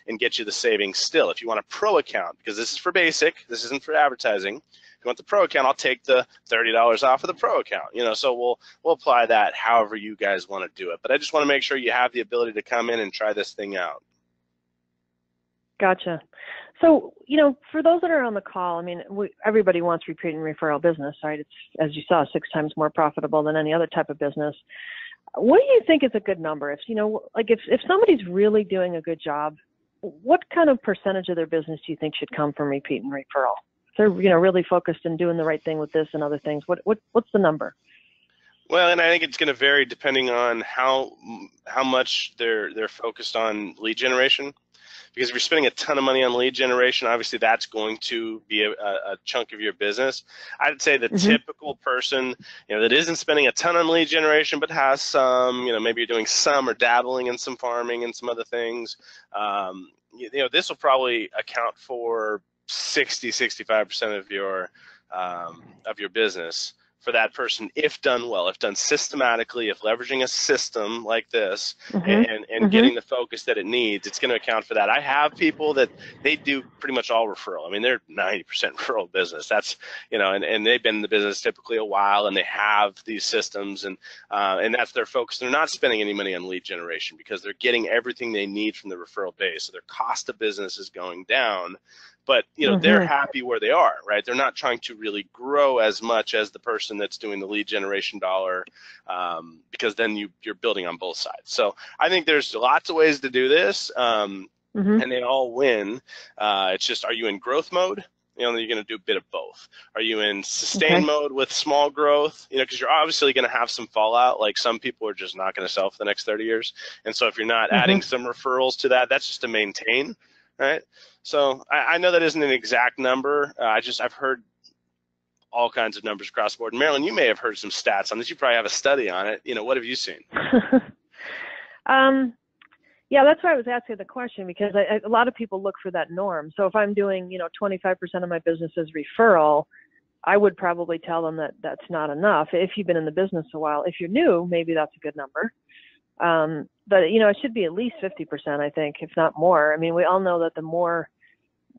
[SPEAKER 2] and get you the savings still. If you want a pro account, because this is for basic, this isn't for advertising. If you want the pro account, I'll take the $30 off of the pro account. You know, so we'll apply that however you guys want to do it. But I just want to make sure you have the ability to come in and try this thing out.
[SPEAKER 1] Gotcha. So, you know, for those that are on the call, I mean, everybody wants repeat and referral business, right? It's, as you saw, 6 times more profitable than any other type of business. What do you think is a good number? If, you know, like if somebody's really doing a good job, what kind of percentage of their business do you think should come from repeat and referral? If they're, you know, really focused and doing the right thing with this and other things, what's the number?
[SPEAKER 2] Well, and I think it's going to vary depending on how much they're focused on lead generation. Because if you're spending a ton of money on lead generation, obviously that's going to be a chunk of your business. I'd say the typical person, you know, that isn't spending a ton on lead generation but has some, you know, maybe you're doing some or dabbling in some farming and some other things, you know, this will probably account for 65% of your business for that person, if done well, if done systematically, if leveraging a system like this and getting the focus that it needs, it's going to account for that. I have people that they do pretty much all referral. I mean, they're 90% referral business. That's, you know, and they've been in the business typically a while, and they have these systems, and that's their focus. They're not spending any money on lead generation because they're getting everything they need from the referral base. So their cost of business is going down. But, you know, they're happy where they are, right? They're not trying to really grow as much as the person that's doing the lead generation dollar, because then you're building on both sides. So I think there's lots of ways to do this, and they all win. It's just, are you in growth mode? You know, you're going to do a bit of both. Are you in sustain mode with small growth? You know, because you're obviously going to have some fallout. Like some people are just not going to sell for the next 30 years. And so if you're not adding some referrals to that, that's just to maintain, right? So I know that isn't an exact number. I've heard all kinds of numbers across the board. And Marilyn, you may have heard some stats on this. You probably have a study on it. You know, what have you seen?
[SPEAKER 1] Yeah, that's why I was asking the question, because a lot of people look for that norm. So if I'm doing, you know, 25% of my business is referral, I would probably tell them that that's not enough. If you've been in the business a while, if you're new, maybe that's a good number. But, you know, it should be at least 50%, I think, if not more. I mean, we all know that the more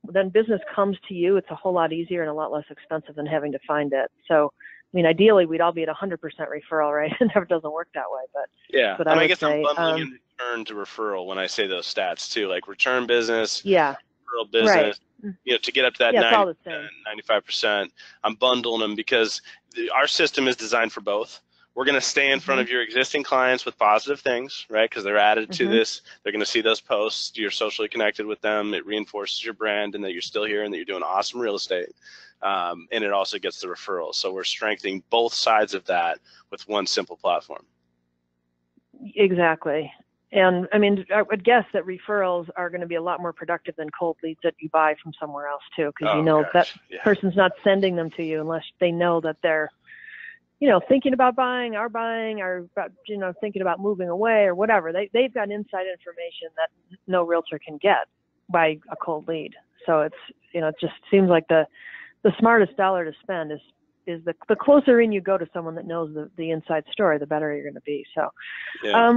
[SPEAKER 1] then business comes to you, it's a whole lot easier and a lot less expensive than having to find it. So, I mean, ideally, we'd all be at 100% referral, right? It never doesn't work that way. But
[SPEAKER 2] yeah,
[SPEAKER 1] but
[SPEAKER 2] I mean, I guess
[SPEAKER 1] say,
[SPEAKER 2] I'm bundling in return to referral when I say those stats too, like return business,
[SPEAKER 1] yeah,
[SPEAKER 2] referral business.
[SPEAKER 1] Right.
[SPEAKER 2] You know, to get up to that 95%, I'm bundling them because our system is designed for both. We're going to stay in front of your existing clients with positive things, right? Because they're added to this. They're going to see those posts. You're socially connected with them. It reinforces your brand and that you're still here and that you're doing awesome real estate. And it also gets the referrals. So we're strengthening both sides of that with one simple platform.
[SPEAKER 1] Exactly. And I mean, I would guess that referrals are going to be a lot more productive than cold leads that you buy from somewhere else too, because you know that person's not sending them to you unless they know that they're, you know, thinking about buying, or about, you know, thinking about moving away or whatever. They've got inside information that no realtor can get by a cold lead. So it's, you know, it just seems like the smartest dollar to spend is the closer in you go to someone that knows the inside story, the better you're going to be. So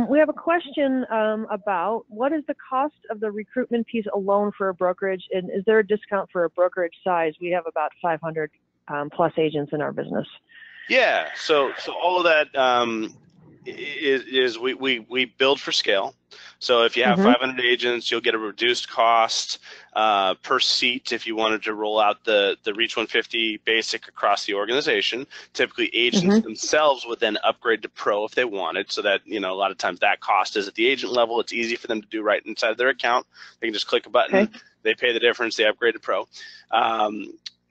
[SPEAKER 1] we have a question about what is the cost of the recruitment piece alone for a brokerage, and is there a discount for a brokerage size? We have about 500 plus agents in our business.
[SPEAKER 2] Yeah, so all of that is we build for scale. So if you have 500 agents, you'll get a reduced cost per seat if you wanted to roll out the Reach 150 basic across the organization. Typically, agents themselves would then upgrade to Pro if they wanted, so that, you know, a lot of times that cost is at the agent level. It's easy for them to do right inside of their account. They can just click a button, they pay the difference, they upgrade to Pro.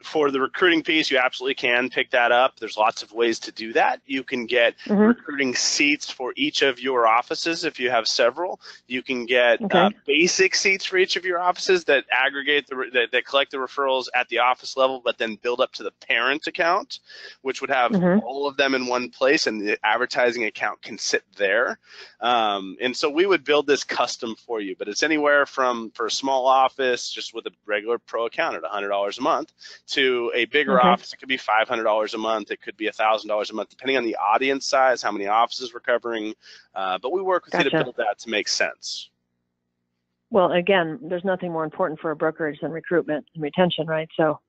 [SPEAKER 2] For the recruiting piece, you absolutely can pick that up. There's lots of ways to do that. You can get recruiting seats for each of your offices if you have several. You can get basic seats for each of your offices that aggregate that collect the referrals at the office level, but then build up to the parent account, which would have all of them in one place, and the advertising account can sit there. And so we would build this custom for you, but it's anywhere from, for a small office, just with a regular Pro account at $100 a month, to a bigger office. It could be $500 a month. It could be $1,000 a month, depending on the audience size, how many offices we're covering. But we work with you to build that to make sense.
[SPEAKER 1] Well, again, there's nothing more important for a brokerage than recruitment and retention, right? So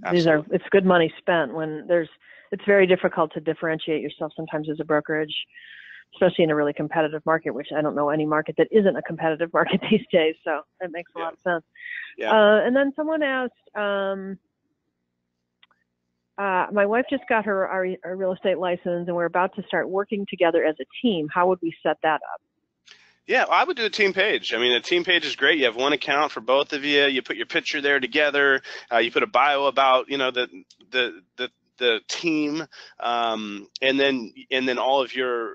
[SPEAKER 1] it's good money spent when it's very difficult to differentiate yourself sometimes as a brokerage, especially in a really competitive market, which I don't know any market that isn't a competitive market these days. So that makes a lot of sense. And then someone asked, my wife just got our real estate license, and we're about to start working together as a team. How would we set that up?
[SPEAKER 2] Yeah, I would do a team page. I mean, a team page is great. You have one account for both of you. You put your picture there together. You put a bio about, you know, the team, and then all of your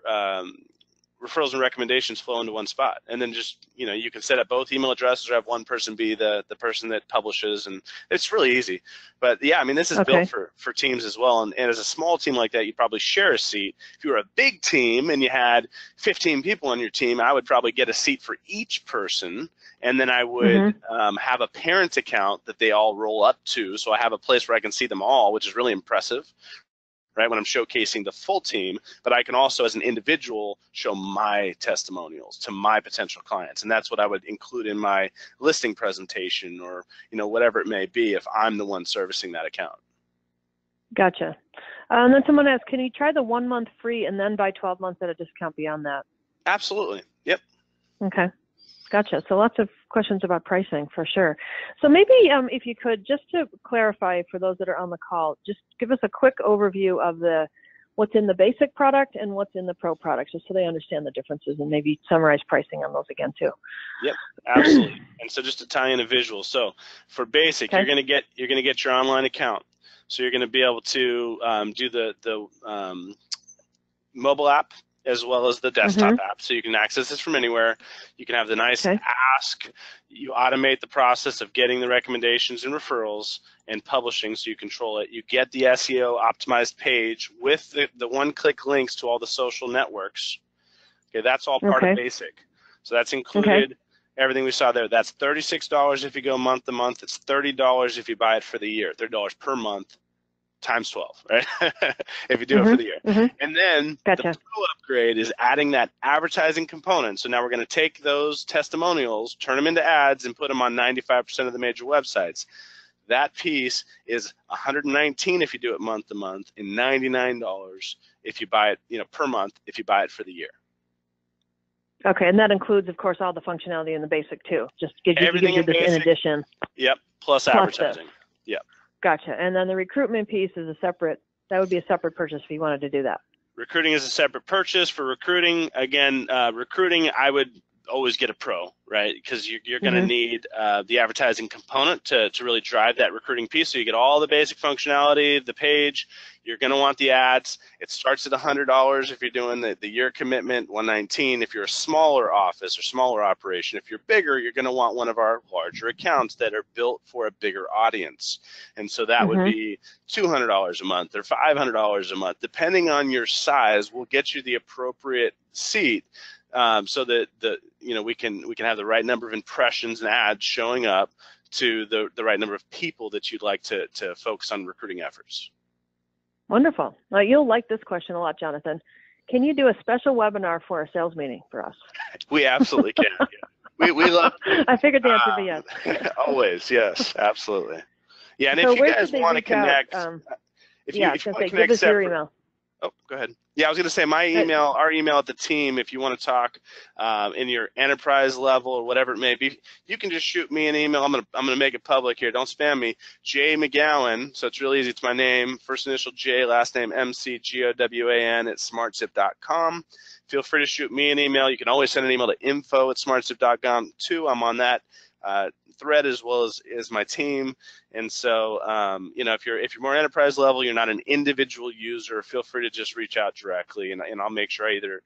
[SPEAKER 2] referrals and recommendations flow into one spot. And then just, you know, you can set up both email addresses or have one person be the person that publishes, and it's really easy. But yeah, I mean, this is built for teams as well. And as a small team like that, you'd probably share a seat. If you were a big team and you had 15 people on your team, I would probably get a seat for each person. And then I would have a parent account that they all roll up to. So I have a place where I can see them all, which is really impressive, right, when I'm showcasing the full team. But I can also, as an individual, show my testimonials to my potential clients. And that's what I would include in my listing presentation, or, you know, whatever it may be, if I'm the one servicing that account.
[SPEAKER 1] Gotcha. And then someone asked, can you try the 1 month free and then buy 12 months at a discount beyond that?
[SPEAKER 2] Absolutely. Yep.
[SPEAKER 1] Okay. Gotcha. So lots of questions about pricing for sure. So maybe if you could, just to clarify for those that are on the call, just give us a quick overview of what's in the basic product and what's in the Pro product, just so they understand the differences, and maybe summarize pricing on those again too. Yep,
[SPEAKER 2] absolutely. And so just to tie in a visual, so for basic, you're gonna get your online account. So you're gonna be able to do the mobile app as well as the desktop app, so you can access this from anywhere. You can have the nice ask. You automate the process of getting the recommendations and referrals and publishing, so you control it. You get the SEO optimized page with the one-click links to all the social networks. Okay, that's all part of basic. So that's included. Everything we saw there. That's $36 if you go month to month. It's $30 if you buy it for the year. $30 per month. Times 12, right? If you do it for the year. And then the Pro upgrade is adding that advertising component. So now we're going to take those testimonials, turn them into ads, and put them on 95% of the major websites. That piece is $119 if you do it month to month, and $99 if you buy it, you know, per month if you buy it for the year.
[SPEAKER 1] Okay, and that includes, of course, all the functionality in the basic too. Just gives you this in addition.
[SPEAKER 2] Yep, plus advertising. Yep.
[SPEAKER 1] Gotcha. And then the recruitment piece is that would be a separate purchase if you wanted to do that.
[SPEAKER 2] Recruiting is a separate purchase. For recruiting, again, recruiting, I would always get a Pro, right? Because you're going to need the advertising component to really drive that recruiting piece. So you get all the basic functionality, the page. You're going to want the ads. It starts at $100 if you're doing the year commitment, $119 if you're a smaller office or smaller operation. If you're bigger, you're going to want one of our larger accounts that are built for a bigger audience. And so that would be $200 a month or $500 a month. Depending on your size, we'll get you the appropriate seat, so that we can have the right number of impressions and ads showing up to the right number of people that you'd like to focus on recruiting efforts.
[SPEAKER 1] Wonderful. Now, you'll like this question a lot, Jonathan. Can you do a special webinar for a sales meeting for us?
[SPEAKER 2] We absolutely can. Yeah. We love to.
[SPEAKER 1] I figured the answer would be yes.
[SPEAKER 2] Always, yes, absolutely. Yeah, and so if you guys want to connect,
[SPEAKER 1] give us your email.
[SPEAKER 2] Oh, go ahead. Yeah, I was going to say my email, our email at the team, if you want to talk in your enterprise level or whatever it may be, you can just shoot me an email. I'm gonna make it public here. Don't spam me. J McGowan. So it's really easy. It's my name, first initial J, last name McGowan at smartzip.com. Feel free to shoot me an email. You can always send an email to info@smartzip.com too. I'm on that thread as well as my team. And so, you know, if you're more enterprise level, you're not an individual user, feel free to just reach out directly, and I'll make sure I either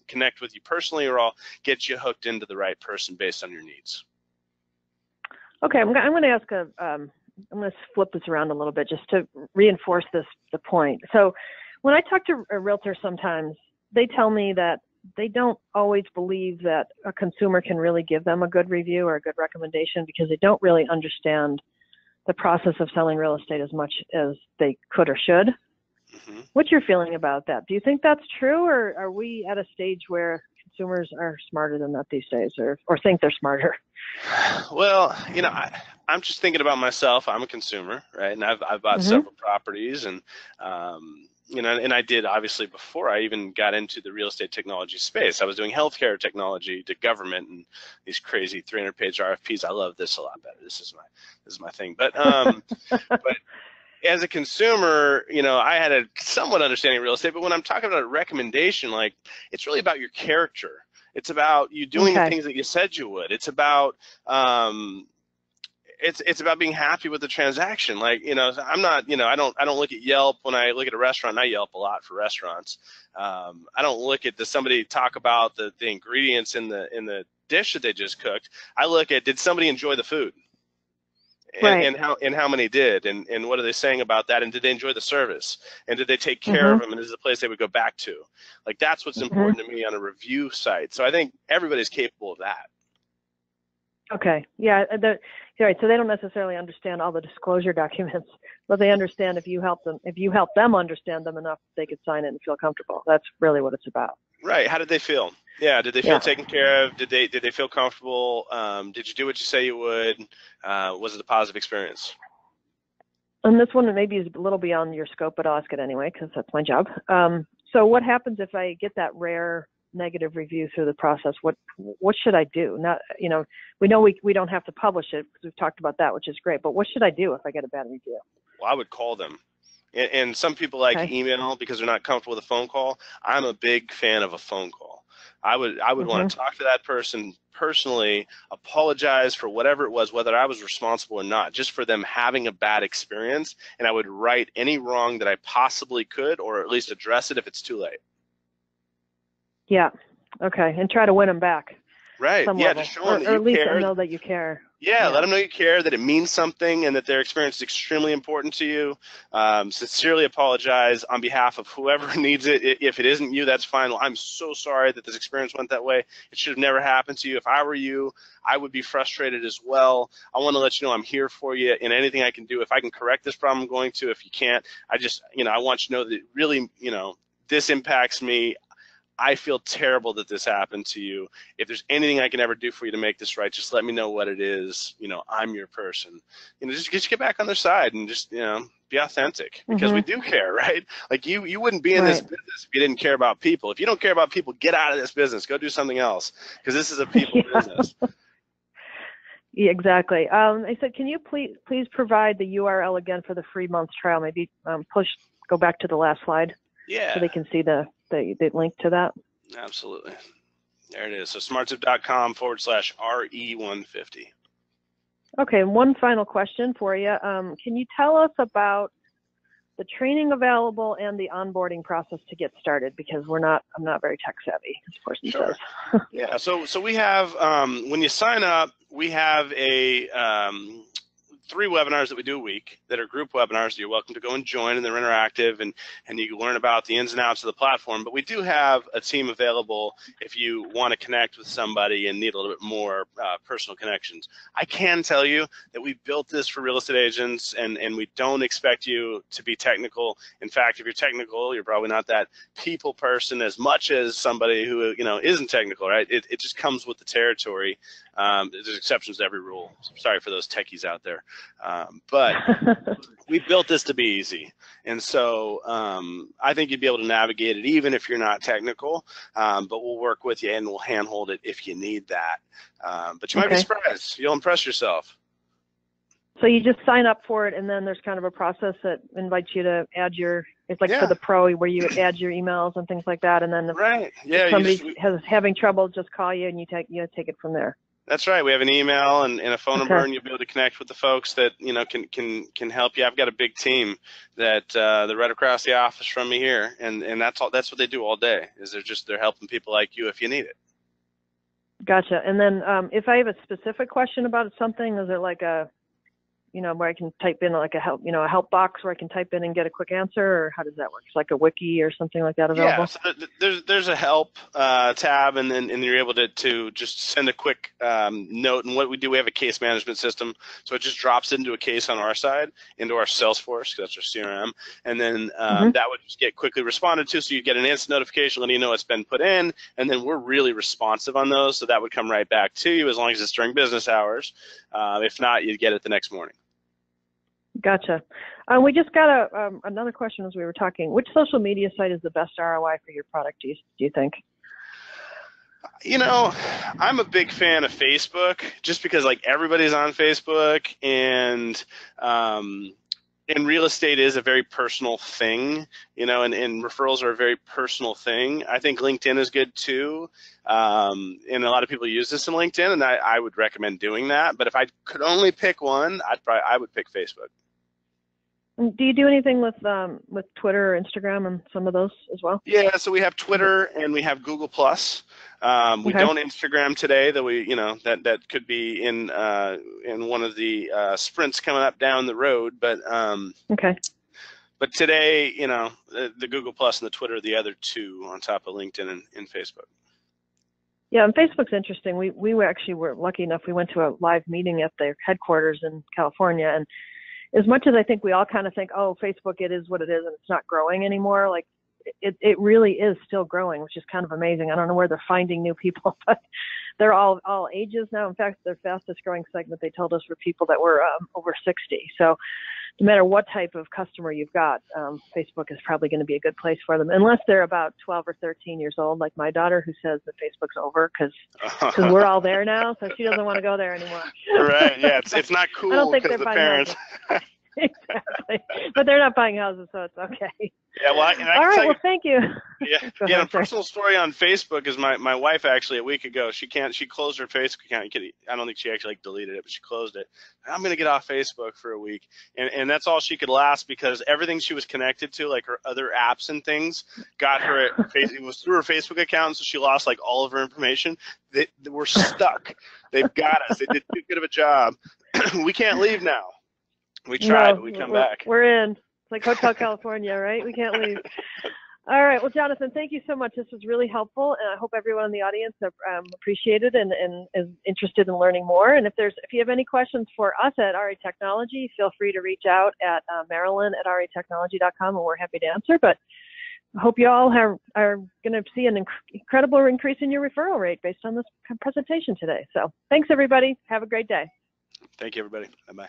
[SPEAKER 2] connect with you personally or I'll get you hooked into the right person based on your needs.
[SPEAKER 1] Okay, I'm going to ask I'm going to flip this around a little bit just to reinforce the point. So when I talk to a realtor sometimes, they tell me that they don't always believe that a consumer can really give them a good review or a good recommendation because they don't really understand the process of selling real estate as much as they could or should. Mm-hmm. What's your feeling about that? Do you think that's true, or are we at a stage where consumers are smarter than that these days, or think they're smarter?
[SPEAKER 2] Well, you know, I'm just thinking about myself. I'm a consumer, right? And I've bought
[SPEAKER 1] mm-hmm.
[SPEAKER 2] several properties, and you know, and I did obviously before I even got into the real estate technology space. I was doing healthcare technology to government and these crazy 300-page RFPs. I love this a lot better. This is my thing. But but as a consumer, you know, I had a somewhat understanding of real estate. But when I'm talking about a recommendation, like, it's really about your character. It's about you doing the things that you said you would. It's about it's about being happy with the transaction. Like, you know, I'm not, you know, I don't look at Yelp when I look at a restaurant. And I Yelp a lot for restaurants. I don't look at does somebody talk about the ingredients in the dish that they just cooked. I look at, did somebody enjoy the food? And how many did, and what are they saying about that, and did they enjoy the service, and did they take care
[SPEAKER 1] mm-hmm.
[SPEAKER 2] of them, and is it a place they would go back to? Like, that's what's
[SPEAKER 1] mm-hmm.
[SPEAKER 2] important to me on a review site. So I think everybody's capable of that.
[SPEAKER 1] Okay, yeah, right. So they don't necessarily understand all the disclosure documents, but they understand if you help them understand them enough, they could sign it and feel comfortable. That's really what it's about.
[SPEAKER 2] Right. How did they feel? Yeah. Did they feel taken care of? Did they feel comfortable? Did you do what you say you would? Was it a positive experience?
[SPEAKER 1] And this one maybe is a little beyond your scope, but I'll ask it anyway because that's my job. So what happens if I get that rare negative review through the process? What should I do? Not, you know we don't have to publish it because we've talked about that, which is great. But what should I do if I get a bad review?
[SPEAKER 2] Well, I would call them. And some people like email because they're not comfortable with a phone call. I'm a big fan of a phone call. I would mm-hmm. want to talk to that person personally, apologize for whatever it was, whether I was responsible or not, just for them having a bad experience, and I would right any wrong that I possibly could, or at least address it if it's too late.
[SPEAKER 1] Yeah. Okay. And try to win them back.
[SPEAKER 2] Right. Yeah.
[SPEAKER 1] Level.
[SPEAKER 2] Just show them that you
[SPEAKER 1] or at least
[SPEAKER 2] care.
[SPEAKER 1] know that you care.
[SPEAKER 2] Yeah, let them know you care, that it means something, and that their experience is extremely important to you. Sincerely apologize on behalf of whoever needs it. If it isn't you, that's fine. Well, I'm so sorry that this experience went that way. It should have never happened to you. If I were you, I would be frustrated as well. I want to let you know I'm here for you in anything I can do. If I can correct this problem, I'm going to. If you can't, I just, I want you to know that really, this impacts me. I feel terrible that this happened to you. If there's anything I can ever do for you to make this right, just let me know what it is. I'm your person. Just get back on their side and just, be authentic, because mm-hmm. we do care, right? Like you wouldn't be in this business if you didn't care about people. If you don't care about people, get out of this business. Go do something else, because this is a people business.
[SPEAKER 1] Yeah, exactly. I said, can you please provide the URL again for the free month trial? Maybe go back to the last slide.
[SPEAKER 2] Yeah.
[SPEAKER 1] So they can see the link to that.
[SPEAKER 2] Absolutely. There it is. So smartzip.com/RE150.
[SPEAKER 1] Okay. And one final question for you. Can you tell us about the training available and the onboarding process to get started? Because I'm not very tech savvy, as person
[SPEAKER 2] Sure.
[SPEAKER 1] says.
[SPEAKER 2] Yeah. So we have, when you sign up, we have a 3 webinars that we do a week that are group webinars that you're welcome to go and join, and they're interactive, and you can learn about the ins and outs of the platform. But we do have a team available if you want to connect with somebody and need a little bit more personal connections. I can tell you that we built this for real estate agents, and we don't expect you to be technical. In fact, if you're technical, you're probably not that people person as much as somebody who isn't technical, right? It just comes with the territory. There's exceptions to every rule. Sorry for those techies out there. But we built this to be easy. And so I think you'd be able to navigate it even if you're not technical, but we'll work with you and we'll handhold it if you need that. But you might be surprised. You'll impress yourself.
[SPEAKER 1] So you just sign up for it, and then there's kind of a process that invites you to add your, it's like for the pro where you add your emails and things like that, and then if somebody has having trouble, just call you and you take it from there.
[SPEAKER 2] That's right. We have an email and a phone number, and you'll be able to connect with the folks that can help you. I've got a big team that they're right across the office from me here, and that's all. That's what they do all day. Is they're helping people like you if you need it.
[SPEAKER 1] Gotcha. And then if I have a specific question about something, is it like a where I can type in like a help box where I can type in and get a quick answer, or how does that work? It's like a wiki or something like that available?
[SPEAKER 2] Yeah, so there's a help tab, and you're able to just send a quick note. And what we do, we have a case management system, so it just drops into a case on our side, into our Salesforce, because that's our CRM, and then that would just get quickly responded to, so you get an instant notification letting you know it's been put in, and then we're really responsive on those, so that would come right back to you as long as it's during business hours. If not, you'd get it the next morning.
[SPEAKER 1] Gotcha. We just got another question as we were talking. Which social media site is the best ROI for your product, do you think?
[SPEAKER 2] I'm a big fan of Facebook, just because like everybody's on Facebook, and real estate is a very personal thing, and referrals are a very personal thing. I think LinkedIn is good too. And a lot of people use this in LinkedIn, and I would recommend doing that. But if I could only pick one, I would pick Facebook.
[SPEAKER 1] Do you do anything with Twitter or Instagram and some of those as well?
[SPEAKER 2] Yeah, so we have Twitter and we have Google+. We don't Instagram today, though that could be in one of the sprints coming up down the road. But but today, the Google+ and the Twitter are the other two on top of LinkedIn and Facebook.
[SPEAKER 1] Yeah, and Facebook's interesting. We actually were lucky enough. We went to a live meeting at their headquarters in California, and as much as I think we all kind of think, oh, Facebook, it is what it is, and it's not growing anymore, like it really is still growing, which is kind of amazing. I don't know where they're finding new people, but they're all ages now. In fact, their fastest growing segment, they told us, were people that were over 60. So no matter what type of customer you've got, Facebook is probably going to be a good place for them, unless they're about 12 or 13 years old, like my daughter, who says that Facebook's over because we're all there now, so she doesn't want to go there anymore.
[SPEAKER 2] Right, yeah, it's not cool because the parents.
[SPEAKER 1] Exactly, but they're not buying houses, so it's okay.
[SPEAKER 2] Yeah, well,
[SPEAKER 1] all right, well, thank you.
[SPEAKER 2] Yeah, a personal story on Facebook is my wife actually a week ago, she closed her Facebook account. I don't think she actually deleted it, but she closed it. I'm going to get off Facebook for a week, and that's all she could last, because everything she was connected to, like her other apps and things, got her it was through her Facebook account, so she lost like all of her information. We're stuck. They've got us. They did too good of a job. We can't leave now. We tried, but we come back.
[SPEAKER 1] We're in. It's like Hotel California, right? We can't leave. All right. Well, Jonathan, thank you so much. This was really helpful, and I hope everyone in the audience appreciated and is interested in learning more. And if you have any questions for us at RA Technology, feel free to reach out at Marilyn@ratechnology.com, and we're happy to answer. But I hope you all are going to see an incredible increase in your referral rate based on this presentation today. So thanks, everybody. Have a great day.
[SPEAKER 2] Thank you, everybody. Bye-bye.